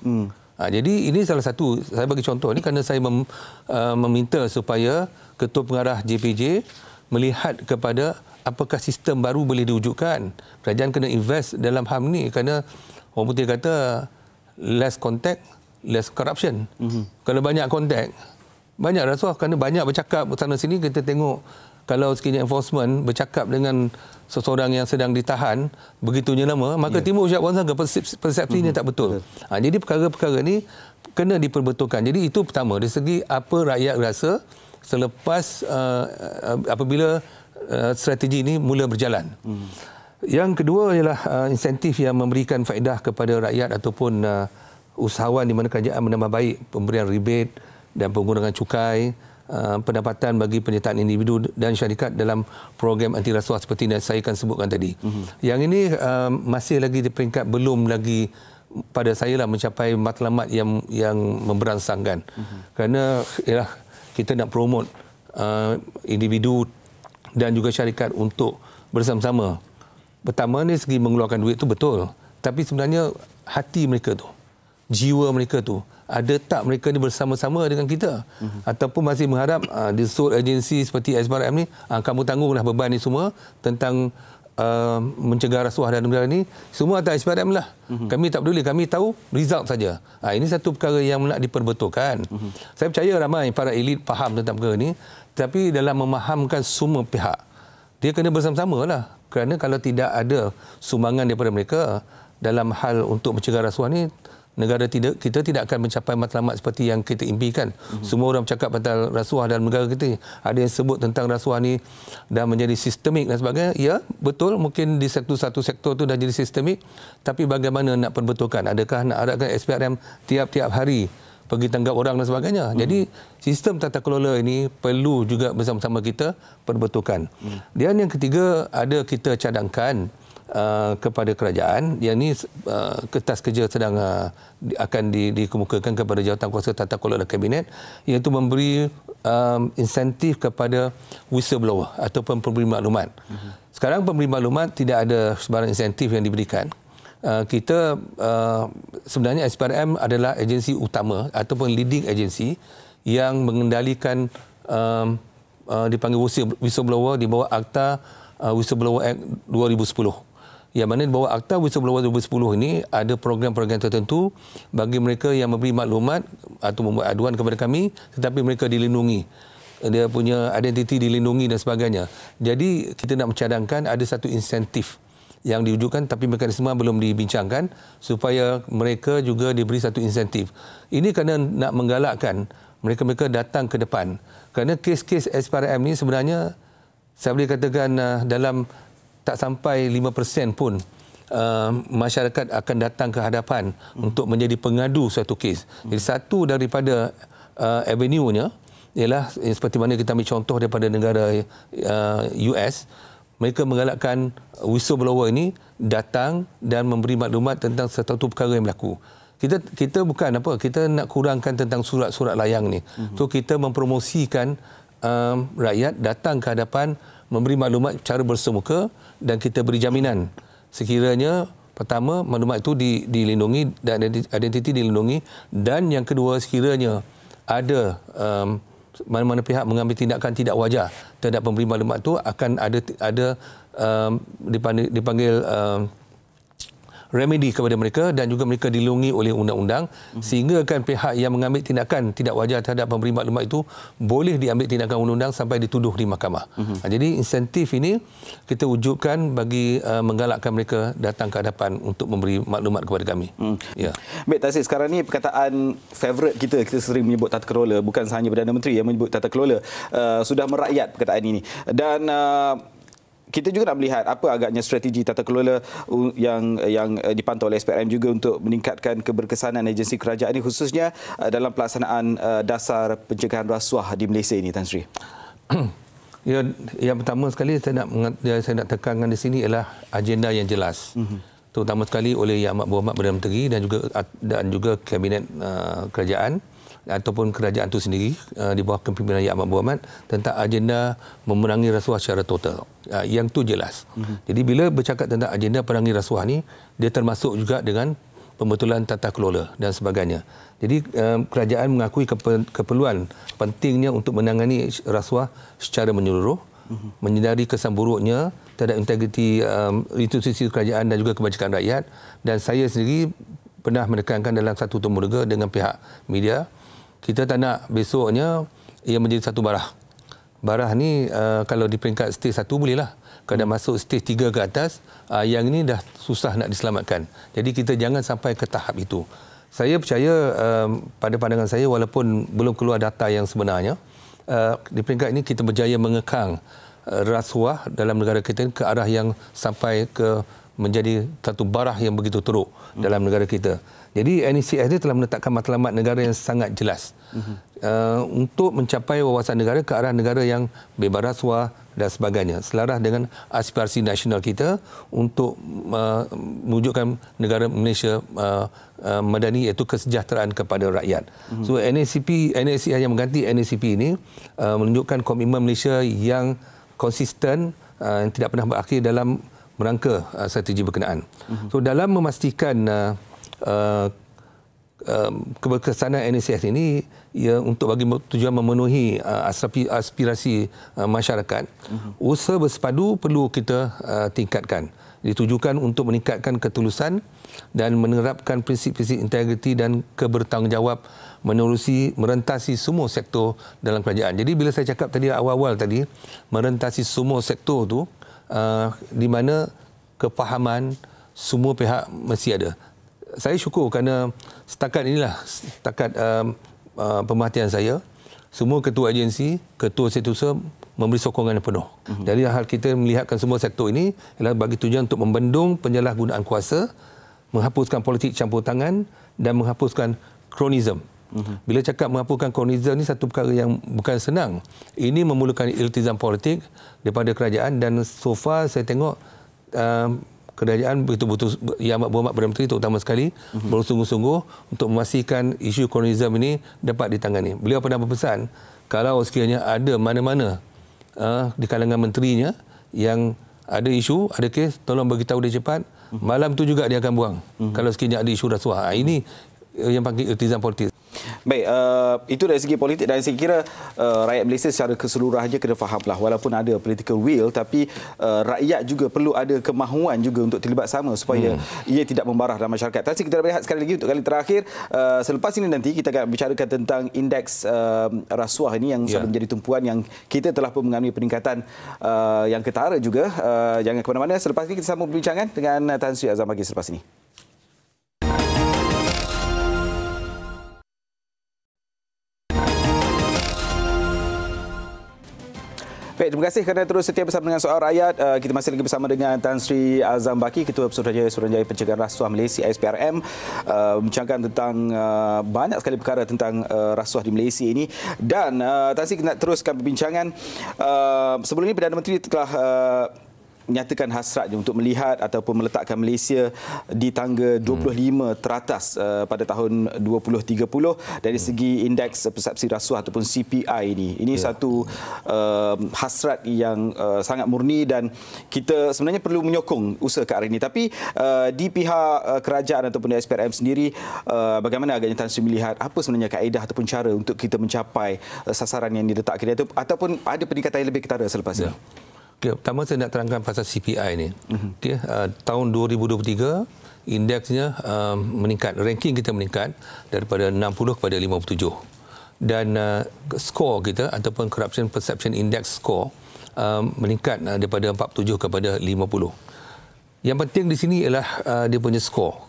Speaker 2: Jadi ini salah satu, saya bagi contoh ni kerana saya meminta supaya Ketua Pengarah JPJ melihat kepada apakah sistem baru boleh diwujudkan. Kerajaan kena invest dalam HAM ni kerana orang putih kata less contact, less corruption. Kalau banyak kontak, banyak rasuah. Kerana banyak bercakap sana sini, kita tengok kalau sekiranya enforcement bercakap dengan seseorang yang sedang ditahan begitunya lama, maka timbul ucapan sangka persepsinya tak betul. Jadi perkara-perkara ni kena diperbetulkan. Jadi itu pertama, dari segi apa rakyat rasa selepas apabila strategi ini mula berjalan. Yang kedua ialah insentif yang memberikan faedah kepada rakyat ataupun usahawan di mana kerajaan menambah baik pemberian rebate dan pengurangan cukai, pendapatan bagi penyertaan individu dan syarikat dalam program anti rasuah seperti yang saya akan sebutkan tadi. Yang ini masih lagi di peringkat belum lagi pada saya lah mencapai matlamat yang memberangsangkan. Kerana ialah kita nak promote individu dan juga syarikat untuk bersama-sama. Pertama ni segi mengeluarkan duit tu betul, tapi sebenarnya hati mereka tu, jiwa mereka tu, ada tak mereka ni bersama-sama dengan kita ataupun masih mengharap di sole agensi seperti SPRM ni kamu tanggunglah beban ni semua tentang mencegah rasuah dalam negara ni semua atas SPRM lah. Kami tak peduli, kami tahu result saja. Ini satu perkara yang nak diperbetulkan. Saya percaya ramai para elit faham tentang perkara ni, tapi dalam memahamkan semua pihak dia kena bersama-sama lah. Kerana kalau tidak ada sumbangan daripada mereka dalam hal untuk mencegah rasuah ni, negara kita tidak akan mencapai matlamat seperti yang kita impikan. Semua orang bercakap pasal rasuah dalam negara kita. Ada yang sebut tentang rasuah ni dah menjadi sistemik dan sebagainya. Ya, betul, mungkin di satu sektor tu dah jadi sistemik, tapi bagaimana nak perbetulkan? Adakah nak harapkan SPRM tiap-tiap hari pergi tanggap orang dan sebagainya? Jadi sistem tata kelola ini perlu juga bersama-sama kita perbetulkan. Dan yang ketiga, ada kita cadangkan kepada kerajaan, yang ini kertas kerja sedang akan dikemukakan kepada Jawatankuasa Tata Kelola Kabinet, iaitu memberi insentif kepada whistleblower ataupun pemberi maklumat. Sekarang pemberi maklumat tidak ada sebarang insentif yang diberikan. Kita sebenarnya SPRM adalah agensi utama ataupun leading agensi yang mengendalikan dipanggil whistleblower di bawah Akta Whistleblower Act 2010. Yang mana di bawah Akta Whistleblower 2010 ini ada program-program tertentu bagi mereka yang memberi maklumat atau membuat aduan kepada kami, tetapi mereka dilindungi. Dia punya identiti dilindungi dan sebagainya. Jadi kita nak mencadangkan ada satu insentif yang diwujudkan, tapi mekanisme belum dibincangkan supaya mereka juga diberi satu insentif. Ini kerana nak menggalakkan mereka-mereka datang ke depan. Kerana kes-kes SPRM ini sebenarnya saya boleh katakan dalam tak sampai 5% pun masyarakat akan datang ke hadapan untuk menjadi pengadu suatu kes. Jadi satu daripada avenue-nya ialah seperti mana kita ambil contoh daripada negara US, mereka menggalakkan whistleblower ini datang dan memberi maklumat tentang satu perkara yang berlaku. Kita bukan apa, kita nak kurangkan tentang surat-surat layang ni. So kita mempromosikan rakyat datang ke hadapan, memberi maklumat secara bersemuka, dan kita beri jaminan sekiranya pertama maklumat itu dilindungi dan identiti dilindungi, dan yang kedua sekiranya ada mana-mana pihak mengambil tindakan tidak wajar terhadap pemberi maklumat itu, akan ada dipanggil remedi kepada mereka, dan juga mereka dilindungi oleh undang-undang, sehingga kan pihak yang mengambil tindakan tidak wajar terhadap pemberi maklumat itu boleh diambil tindakan undang-undang sampai dituduh di mahkamah. Jadi insentif ini kita wujudkan bagi menggalakkan mereka datang ke hadapan untuk memberi maklumat kepada kami. Ya.
Speaker 1: Baik, Tan Sri, sekarang ni perkataan favourite kita sering menyebut tata kelola, bukan hanya Perdana Menteri yang menyebut tata kelola. Sudah merakyat perkataan ini. Dan kita juga nak melihat apa agaknya strategi tata kelola yang dipantau oleh SPRM juga untuk meningkatkan keberkesanan agensi kerajaan ini, khususnya dalam pelaksanaan dasar pencegahan rasuah di Malaysia ini, Tan Sri.
Speaker 2: Ya, yang pertama sekali saya nak tekankan di sini ialah agenda yang jelas. Terutama sekali oleh Yang Amat Berhormat Perdana Menteri dan juga Kabinet Kerajaan ataupun kerajaan itu sendiri di bawah kepimpinan Yang Amat Berhormat tentang agenda memerangi rasuah secara total. Yang tu jelas. Jadi bila bercakap tentang agenda perangi rasuah ni, dia termasuk juga dengan pembetulan tata kelola dan sebagainya. Jadi kerajaan mengakui keperluan pentingnya untuk menangani rasuah secara menyeluruh, menyedari kesan buruknya terhadap integriti institusi kerajaan dan juga kebajikan rakyat, dan saya sendiri pernah menekankan dalam satu temu rega dengan pihak media, kita tak nak besoknya ia menjadi satu barah. Barah ni kalau di peringkat stage 1 bolehlah. Kalau dah masuk stage 3 ke atas, yang ini dah susah nak diselamatkan. Jadi kita jangan sampai ke tahap itu. Saya percaya pada pandangan saya, walaupun belum keluar data yang sebenarnya, di peringkat ini kita berjaya mengekang rasuah dalam negara kita ke arah yang sampai ke menjadi satu barah yang begitu teruk dalam negara kita. Jadi NECS ini telah menetapkan matlamat negara yang sangat jelas untuk mencapai wawasan negara ke arah negara yang bebas rasuah dan sebagainya, selaras dengan aspirasi nasional kita untuk mewujudkan negara Malaysia madani, iaitu kesejahteraan kepada rakyat. So NECS yang mengganti NECP ini menunjukkan komitmen Malaysia yang konsisten, yang tidak pernah berakhir dalam merangka strategi berkenaan. So dalam memastikan keberkesanan NECS ini, ia untuk bagi tujuan memenuhi aspirasi masyarakat, usaha bersepadu perlu kita tingkatkan. Ditujukan untuk meningkatkan ketulusan dan menerapkan prinsip-prinsip integriti dan kebertanggungjawab menerusi merentasi semua sektor dalam kerajaan. Jadi bila saya cakap tadi awal-awal tadi, merentasi semua sektor tu, di mana kefahaman semua pihak mesti ada. Saya syukur kerana setakat pemerhatian saya, semua ketua agensi, ketua setiausaha memberi sokongan yang penuh. Jadi hal kita melihatkan semua sektor ini adalah bagi tujuan untuk membendung penyalahgunaan kuasa, menghapuskan politik campur tangan dan menghapuskan kronisme. Bila cakap menghapuskan kronisme ini satu perkara yang bukan senang. Ini memerlukan iltizam politik daripada kerajaan, dan so far saya tengok kerajaan betul-betul yang berhormat Perdana Menteri terutama sekali bersungguh-sungguh untuk memastikan isu kronisme ini dapat ditangani. Beliau pernah berpesan, kalau sekiranya ada mana-mana di kalangan menterinya yang ada isu, ada kes, tolong beritahu dia cepat. Malam tu juga dia akan buang. Kalau sekiranya ada isu rasuah. Ini yang panggil iltizam politik.
Speaker 1: Baik, itu dari segi politik, dan saya kira rakyat Malaysia secara keseluruhannya kena fahamlah, walaupun ada political will, tapi rakyat juga perlu ada kemahuan juga untuk terlibat sama supaya ia tidak membarah dalam masyarakat. Tapi kita lihat sekali lagi untuk kali terakhir, selepas ini nanti kita akan bicarakan tentang indeks rasuah ini yang selalu menjadi tumpuan yang kita telah pun mengalami peningkatan yang ketara juga. Jangan ke mana-mana, selepas ini kita sambung perbincangan dengan Tan Sri Azam Baki selepas ini. Baik, terima kasih kerana terus setia bersama dengan Soal Rakyat. Kita masih lagi bersama dengan Tan Sri Azam Baki, Ketua Suruhanjaya Pencegahan Rasuah Malaysia SPRM, bincangkan tentang banyak sekali perkara tentang rasuah di Malaysia ini. Dan Tan Sri nak teruskan perbincangan. Sebelum ini Perdana Menteri telah menyatakan hasratnya untuk melihat ataupun meletakkan Malaysia di tangga 25 teratas pada tahun 2030 dari segi indeks persepsi rasuah ataupun CPI ini. Ini satu hasrat yang sangat murni, dan kita sebenarnya perlu menyokong usaha ke arah ini. Tapi di pihak kerajaan ataupun di SPRM sendiri, bagaimana agaknya Tan Sri melihat apa sebenarnya kaedah ataupun cara untuk kita mencapai sasaran yang diletakkan ataupun ada peningkatan yang lebih ketara selepas ini?
Speaker 2: Okay, pertama saya nak terangkan pasal CPI ni. Okay, tahun 2023 indeksnya meningkat, ranking kita meningkat daripada 60 kepada 57. Dan skor kita ataupun Corruption Perception Index score meningkat daripada 47 kepada 50. Yang penting di sini ialah dia punya skor.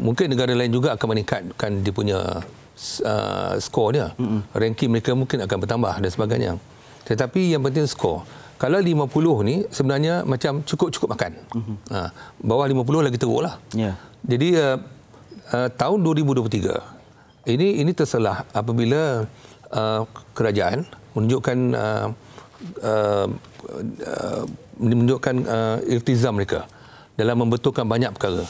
Speaker 2: Mungkin negara lain juga akan meningkatkan dia punya skor dia. Ranking mereka mungkin akan bertambah dan sebagainya. Tetapi yang penting skor. Kalau 50 ni sebenarnya macam cukup makan. Bawah 50 lagi teruk lah. Jadi tahun 2023 ini terselah apabila kerajaan menunjukkan iltizam mereka dalam membetulkan banyak perkara.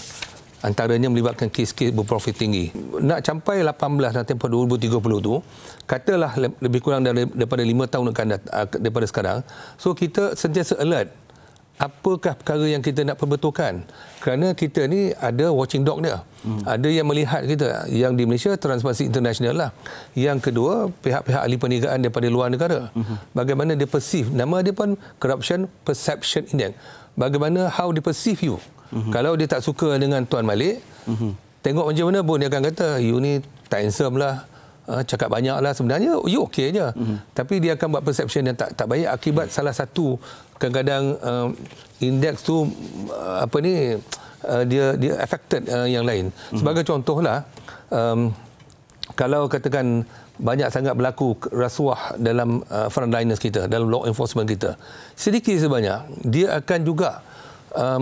Speaker 2: Antaranya melibatkan kes-kes berprofit tinggi. Nak capai 18 nanti pada 2030 tu, katalah lebih kurang daripada 5 tahun daripada sekarang. So kita sentiasa alert. Apakah perkara yang kita nak perbetulkan? Kerana kita ni ada watching dog dia. Ada yang melihat kita. Yang di Malaysia, Transparency International lah. Yang kedua, pihak-pihak ahli perniagaan daripada luar negara. Bagaimana dia perceive. Nama dia pun Corruption Perception Index. Bagaimana how dia perceive you. Kalau dia tak suka dengan Tuan Malik, tengok macam mana pun dia akan kata, you ni tak handsome lah, cakap banyak lah, sebenarnya you okey je. Tapi dia akan buat perception yang tak baik akibat salah satu. Kadang-kadang indeks tu dia affected yang lain. Sebagai contohlah, kalau katakan banyak sangat berlaku rasuah dalam frontliners kita, dalam law enforcement kita, sedikit sebanyak dia akan juga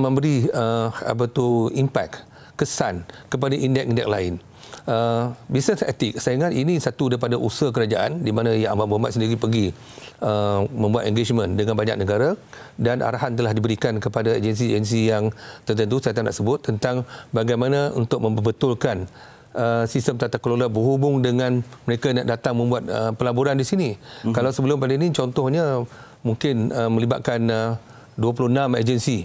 Speaker 2: memberi impact, kesan kepada indeks-indeks lain. Business ethic, saya ingat ini satu daripada usaha kerajaan di mana Yang Amat Berhormat sendiri pergi membuat engagement dengan banyak negara, dan arahan telah diberikan kepada agensi-agensi yang tertentu, saya tak nak sebut, tentang bagaimana untuk membetulkan sistem tata kelola berhubung dengan mereka nak datang membuat pelaburan di sini. Kalau sebelum pada ini, contohnya mungkin melibatkan 26 agensi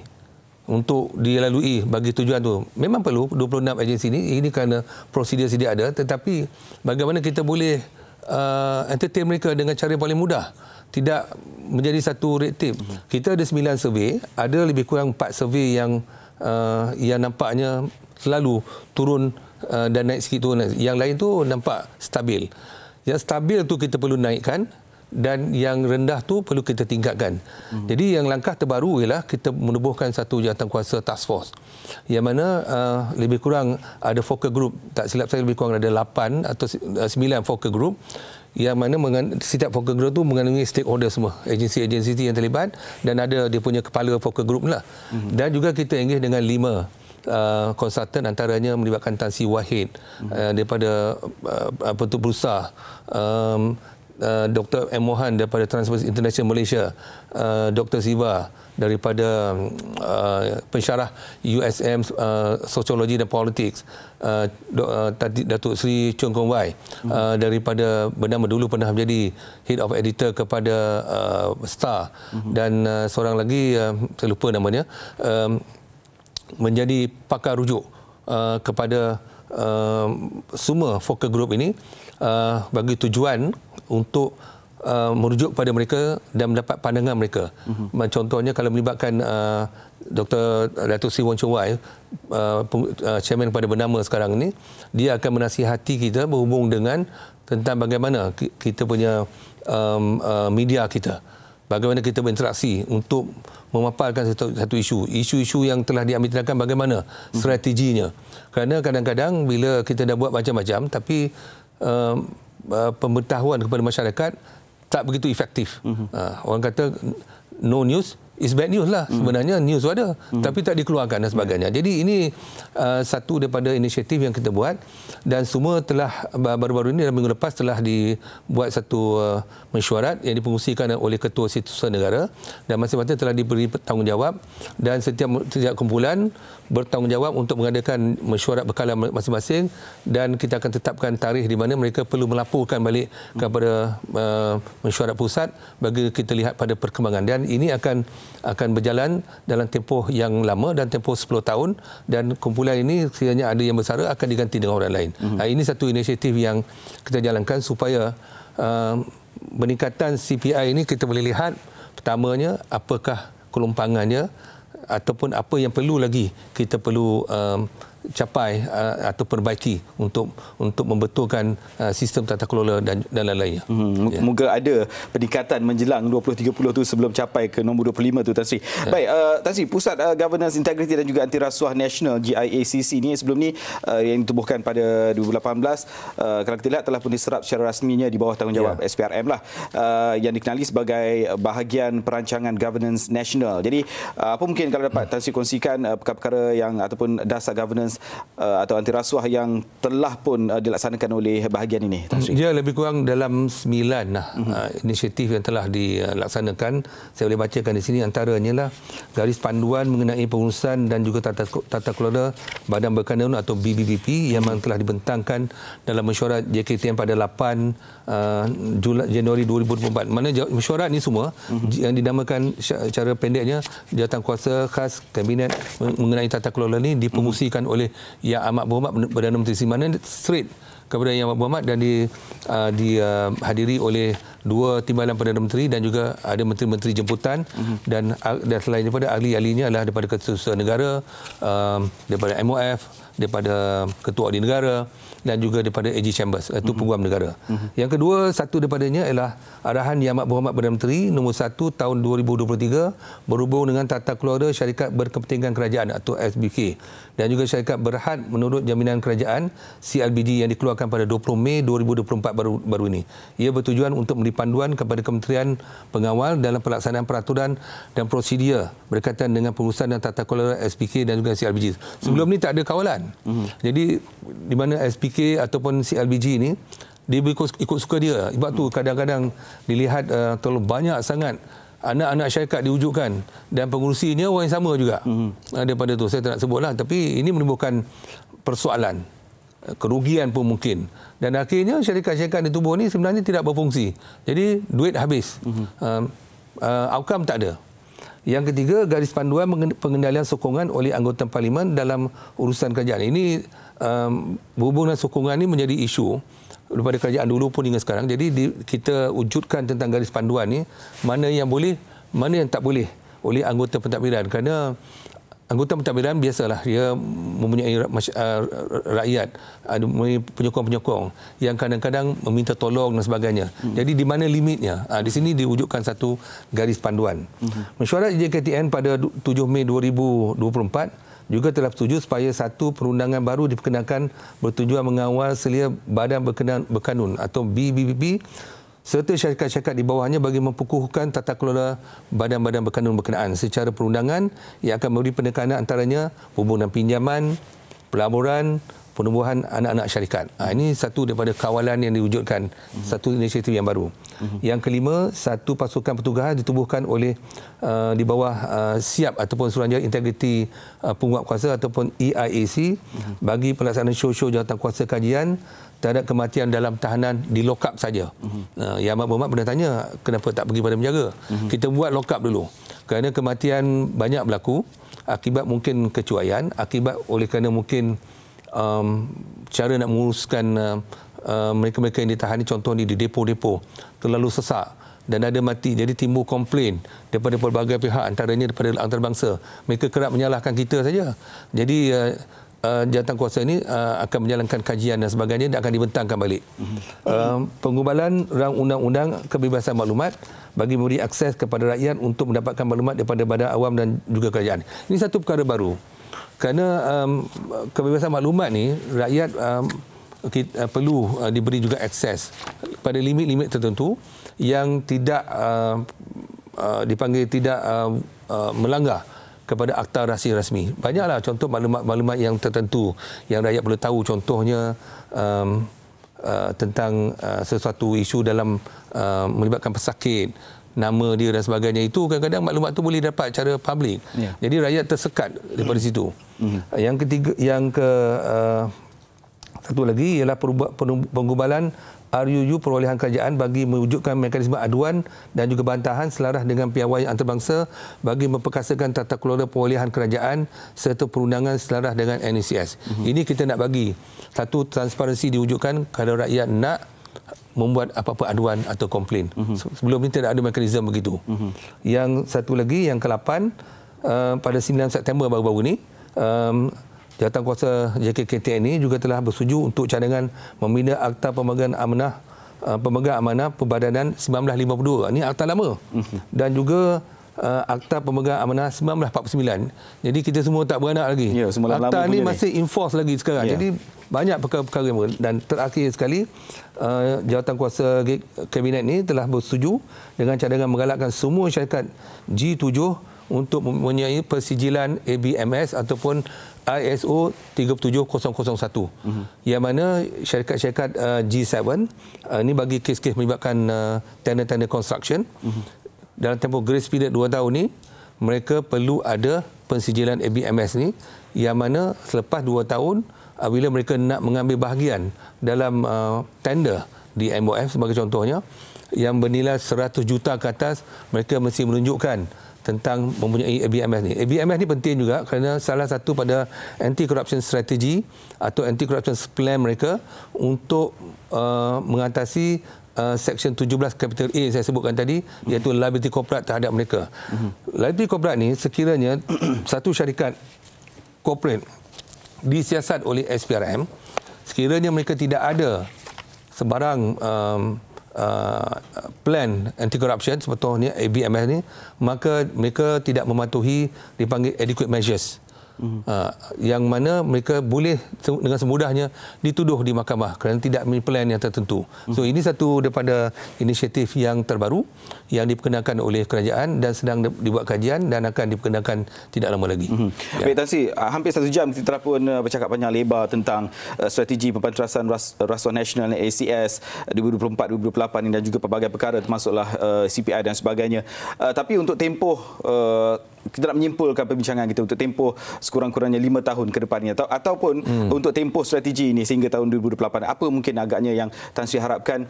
Speaker 2: untuk dilalui bagi tujuan tu. Memang perlu 26 agensi ini kerana prosedur sedia ada, tetapi bagaimana kita boleh entertain mereka dengan cara yang paling mudah, tidak menjadi satu red tape. Kita ada 9 survey, ada lebih kurang 4 survey yang nampaknya selalu turun dan naik sikit turun. Yang lain tu nampak stabil. Yang stabil tu kita perlu naikkan, dan yang rendah tu perlu kita tingkatkan. Jadi yang langkah terbaru ialah kita menubuhkan satu jawatankuasa task force yang mana lebih kurang ada focal group, tak silap saya lebih kurang ada 8 atau 9 focal group, yang mana setiap focal group tu mengandungi stakeholder semua, agensi-agensi yang terlibat, dan ada dia punya kepala focal group lah. Dan juga kita engage dengan 5 konsultan, antaranya melibatkan Tan Sri Wahid daripada Bursa, Dr. M. Mohan daripada Transparency International Malaysia, Dr. Siva daripada pensyarah USM Sosiologi dan Politics, Datuk Seri Chung Kong Wai daripada bernama dulu pernah menjadi Head of Editor kepada Star, dan seorang lagi saya lupa namanya, menjadi pakar rujuk kepada semua focal group ini bagi tujuan untuk merujuk kepada mereka dan mendapat pandangan mereka. Contohnya kalau melibatkan Dr. Datuk Seri Wong Chong Wai, chairman pada bernama sekarang ini, dia akan menasihati kita berhubung dengan tentang bagaimana kita punya media kita, bagaimana kita berinteraksi untuk memaparkan satu isu yang telah diambil tindakan, bagaimana strateginya. Kerana kadang-kadang bila kita dah buat macam-macam tapi pemberitahuan kepada masyarakat tak begitu efektif. Orang kata no news is bad news lah. Sebenarnya news tu ada, tapi tak dikeluarkan dan sebagainya. Jadi ini satu daripada inisiatif yang kita buat, dan semua telah baru-baru ini dalam minggu lepas telah dibuat satu mesyuarat yang dipengusikan oleh Ketua Setiausaha Negara, dan masing-masing telah diberi tanggungjawab, dan setiap kumpulan bertanggungjawab untuk mengadakan mesyuarat berkala masing-masing, dan kita akan tetapkan tarikh di mana mereka perlu melaporkan balik kepada mesyuarat pusat bagi kita lihat pada perkembangan. Dan ini akan berjalan dalam tempoh yang lama dan tempoh 10 tahun, dan kumpulan ini sekiranya ada yang bersara akan diganti dengan orang lain. Ini satu inisiatif yang kita jalankan supaya peningkatan CPI ini kita boleh lihat pertamanya apakah kelumpangannya, ataupun apa yang perlu lagi kita perlu capai atau perbaiki untuk membetulkan sistem tata kelola dan lain-lainnya.
Speaker 1: Moga ada peningkatan menjelang 2030 tu sebelum capai ke nombor 25 tu, Tan Sri. Baik, Tan Sri, Pusat Governance Integrity dan juga Anti Rasuah Nasional GIACC ni sebelum ni yang ditubuhkan pada 2018, kalau kita lihat telah pun diserap secara rasminya di bawah tanggungjawab SPRM lah, yang dikenali sebagai bahagian perancangan governance nasional. Jadi apa mungkin kalau dapat Tan Sri kongsikan perkara-perkara yang ataupun dasar governance atau anti rasuah yang telah pun dilaksanakan oleh bahagian ini, Tan Sri?
Speaker 2: Ya, lebih kurang dalam 9 inisiatif yang telah dilaksanakan. Saya boleh bacakan di sini, antaranya lah garis panduan mengenai pengurusan dan juga tata kelola Badan Berkanun atau BBBP yang memang telah dibentangkan dalam mesyuarat JKTM pada 8 Januari 2024. Mana mesyuarat ni semua yang dinamakan secara pendeknya Jawatankuasa Khas Kabinet mengenai tata kelola ni dipengusikan oleh Yang Amat Berhormat Perdana Menteri, mana straight kepada Yang Amat Berhormat dan dihadiri oleh 2 timbalan Perdana Menteri dan juga ada menteri-menteri jemputan dan selain daripada ahli-ahlinya adalah daripada Ketua Negara, daripada MOF, daripada Ketua Audit Negara dan juga daripada AG Chambers, itu Peguam Negara. Yang kedua, satu daripadanya ialah arahan Yang Amat Berhormat Perdana Menteri nombor 1 tahun 2023 berhubung dengan tata kelola syarikat berkepentingan kerajaan atau SBK dan juga syarikat berhad menurut jaminan kerajaan CLBG yang dikeluarkan pada 20 Mei 2024 baru ini. Ia bertujuan untuk memberi panduan kepada Kementerian Pengawal dalam pelaksanaan peraturan dan prosedur berkaitan dengan pengurusan dan tata kelola SPK dan juga CLBG. Sebelum ni tak ada kawalan. Jadi di mana SPK ataupun CLBG ini dia ikut suka dia. Sebab tu kadang-kadang dilihat terlalu banyak sangat anak-anak syarikat diwujudkan dan pengurusinya orang yang sama juga. Daripada tu saya tak nak sebutlah, tapi ini menimbulkan persoalan, kerugian pun mungkin, dan akhirnya syarikat-syarikat di tubuh ni sebenarnya tidak berfungsi. Jadi duit habis, outcome tak ada. Yang ketiga, garis panduan pengendalian sokongan oleh anggota parlimen dalam urusan kerajaan. Ini berhubung dengan sokongan ini menjadi isu daripada kerajaan dulu pun hingga sekarang. Jadi kita wujudkan tentang garis panduan ni, mana yang boleh, mana yang tak boleh oleh anggota pentadbiran. Kerana anggota pentadbiran biasalah dia mempunyai rakyat, ada penyokong-penyokong yang kadang-kadang meminta tolong dan sebagainya. Jadi di mana limitnya? Di sini diwujudkan satu garis panduan. Mesyuarat JKTN pada 7 Mei 2024 juga telah setuju supaya satu perundangan baru diperkenalkan bertujuan mengawal selia Badan Berkanun atau BBBP serta syarikat-syarikat di bawahnya bagi memperkukuhkan tata kelola badan-badan berkanun berkenaan secara perundangan yang akan memberi penekanan antaranya hubungan pinjaman, pelaburan, penumbuhan anak-anak syarikat. Ini satu daripada kawalan yang diwujudkan, satu inisiatif yang baru. Yang kelima, satu pasukan pertugahan ditubuhkan oleh di bawah SIAP ataupun Suruhanjaya Integriti Penguat Kuasa ataupun EIAC bagi pelaksanaan show-show jawatankuasa kajian terhadap kematian dalam tahanan di lock up saja. Yang Amat Berhormat pernah tanya kenapa tak pergi pada penjaga. Kita buat lock up dulu. Kerana kematian banyak berlaku akibat mungkin kecuaian, akibat oleh kerana mungkin cara nak menguruskan mereka-mereka yang ditahan ni, contoh ni di depo-depo terlalu sesak dan ada mati, jadi timbul komplain daripada pelbagai pihak, antaranya daripada antarabangsa. Mereka kerap menyalahkan kita saja. Jadi jawatankuasa ini akan menjalankan kajian dan sebagainya dan akan dibentangkan balik. Penggubalan rang undang-undang kebebasan maklumat bagi memberi akses kepada rakyat untuk mendapatkan maklumat daripada badan awam dan juga kerajaan. Ini satu perkara baru. Kerana kebebasan maklumat ni rakyat perlu diberi juga akses pada limit-limit tertentu yang tidak dipanggil tidak melanggar kepada akta rahsia rasmi. Banyaklah contoh maklumat-maklumat yang tertentu yang rakyat perlu tahu, contohnya tentang sesuatu isu dalam melibatkan pesakit, nama dia dan sebagainya. Itu kadang-kadang maklumat itu boleh dapat secara publik. Jadi rakyat tersekat daripada situ. Yang ketiga, satu lagi ialah penggubalan RUU perolehan kerajaan bagi mewujudkan mekanisme aduan dan juga bantahan selaras dengan piawai antarabangsa bagi memperkasakan tata kelola perolehan kerajaan serta perundangan selaras dengan NECS. Ini kita nak bagi satu transparansi diwujudkan kalau rakyat nak membuat apa-apa aduan atau komplain. Sebelum ini tidak ada mekanisme begitu. Yang satu lagi, yang ke-8, pada 9 September baru-baru ini, Jawatankuasa JKTN ini juga telah bersetuju untuk cadangan membina Akta Pemegang Amanah Perbadanan 1952. Ini akta lama. Dan juga Akta Pemegang Amanah 1949. Jadi kita semua tak beranak lagi. Ya, akta ini masih enforce lagi sekarang. Ya. Jadi banyak perkara-perkara. Dan terakhir sekali, Jawatankuasa Kabinet ini telah bersetuju dengan cadangan menggalakkan semua syarikat G7 untuk mempunyai persijilan ABMS ataupun ISO 37001. Yang mana syarikat-syarikat G7 ini bagi kes-kes melibatkan tender-tender construction dalam tempoh grace period 2 tahun ni, mereka perlu ada pensijilan ABMS ni, yang mana selepas 2 tahun bila mereka nak mengambil bahagian dalam tender di MOF sebagai contohnya yang bernilai 100 juta ke atas, mereka mesti menunjukkan tentang mempunyai ABMS ni. ABMS ni penting juga kerana salah satu pada anti-corruption strategy atau anti-corruption plan mereka untuk mengatasi Section 17 Capital A saya sebutkan tadi, iaitu liability corporate terhadap mereka. Liability corporate ni sekiranya satu syarikat corporate disiasat oleh SPRM, sekiranya mereka tidak ada sebarang plan anti-corruption seperti ABMS ni, maka mereka tidak mematuhi dipanggil adequate measures. Yang mana mereka boleh dengan semudahnya dituduh di mahkamah kerana tidak mempunyai plan yang tertentu. So ini satu daripada inisiatif yang terbaru yang diperkenalkan oleh kerajaan dan sedang dibuat kajian dan akan diperkenalkan tidak lama lagi.
Speaker 1: Baik, Tan Sri, hampir 1 jam kita telah pun bercakap panjang lebar tentang strategi pempantrasan rasuah nasional ACS 2024-2028 dan juga pelbagai perkara termasuklah CPI dan sebagainya. Tapi untuk tempoh kita nak menyimpulkan perbincangan kita untuk tempoh sekurang-kurangnya 5 tahun ke depannya ataupun untuk tempoh strategi ini sehingga tahun 2028, apa mungkin agaknya yang Tan Sri harapkan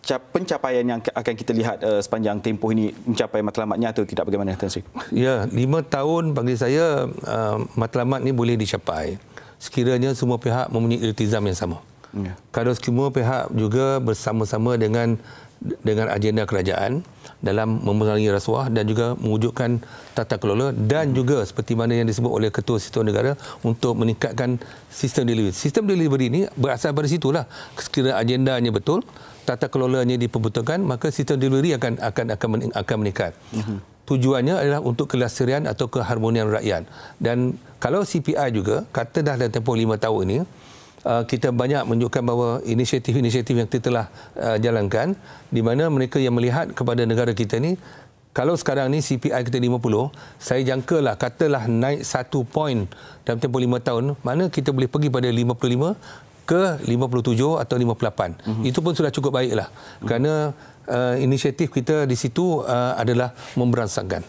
Speaker 1: pencapaian yang akan kita lihat sepanjang tempoh ini mencapai matlamatnya atau tidak, bagaimana Tan Sri?
Speaker 2: Ya, 5 tahun bagi saya matlamat ni boleh dicapai sekiranya semua pihak mempunyai iltizam yang sama. Kalau semua pihak juga bersama-sama dengan agenda kerajaan dalam memerangi rasuah dan juga mewujudkan tata kelola dan juga seperti mana yang disebut oleh Ketua Setiausaha Negara untuk meningkatkan sistem delivery. Sistem delivery ini berasal dari situlah. Sekiranya agendanya betul, tata kelolanya diperbetulkan, maka sistem delivery akan meningkat. Tujuannya adalah untuk kelestarian atau keharmonian rakyat. Dan kalau CPI juga, kata dah dalam tempoh 5 tahun ini, kita banyak menunjukkan bahawa inisiatif-inisiatif yang kita telah jalankan di mana mereka yang melihat kepada negara kita ni, kalau sekarang ni CPI kita 50, saya jangkalah katalah naik 1 poin dalam tempoh 5 tahun, mana kita boleh pergi pada 55 ke 57 atau 58. Itu pun sudah cukup baiklah. Kerana inisiatif kita di situ adalah memberansangkan.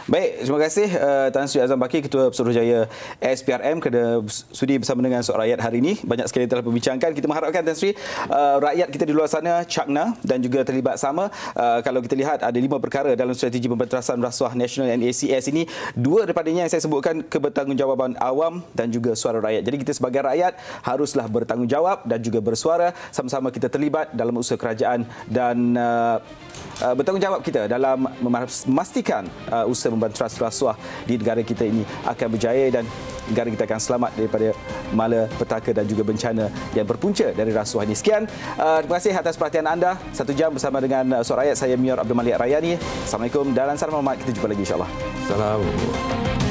Speaker 1: Baik, terima kasih Tan Sri Azam Baki, Ketua Pesuruhjaya SPRM, kerana sudi bersama dengan Suara Rakyat hari ini. Banyak sekali telah berbincangkan. Kita mengharapkan Tan Sri, rakyat kita di luar sana cakna dan juga terlibat sama. Kalau kita lihat ada 5 perkara dalam strategi pempantrasan rasuah nasional NACS ini, 2 daripadanya yang saya sebutkan kebertanggungjawaban awam dan juga suara rakyat. Jadi kita sebagai rakyat haruslah bertanggungjawab dan juga bersuara, sama-sama kita terlibat dalam usaha kerajaan dan bertanggungjawab kita dalam memastikan usaha membanteras rasuah di negara kita ini akan berjaya dan negara kita akan selamat daripada malapetaka dan juga bencana yang berpunca dari rasuah ini. Sekian, terima kasih atas perhatian anda. 1 jam bersama dengan Suara Rakyat. Saya Mior Abdul Malik Rayani. Assalamualaikum dan salam hormat. Kita jumpa lagi insya-Allah.
Speaker 2: Assalamualaikum.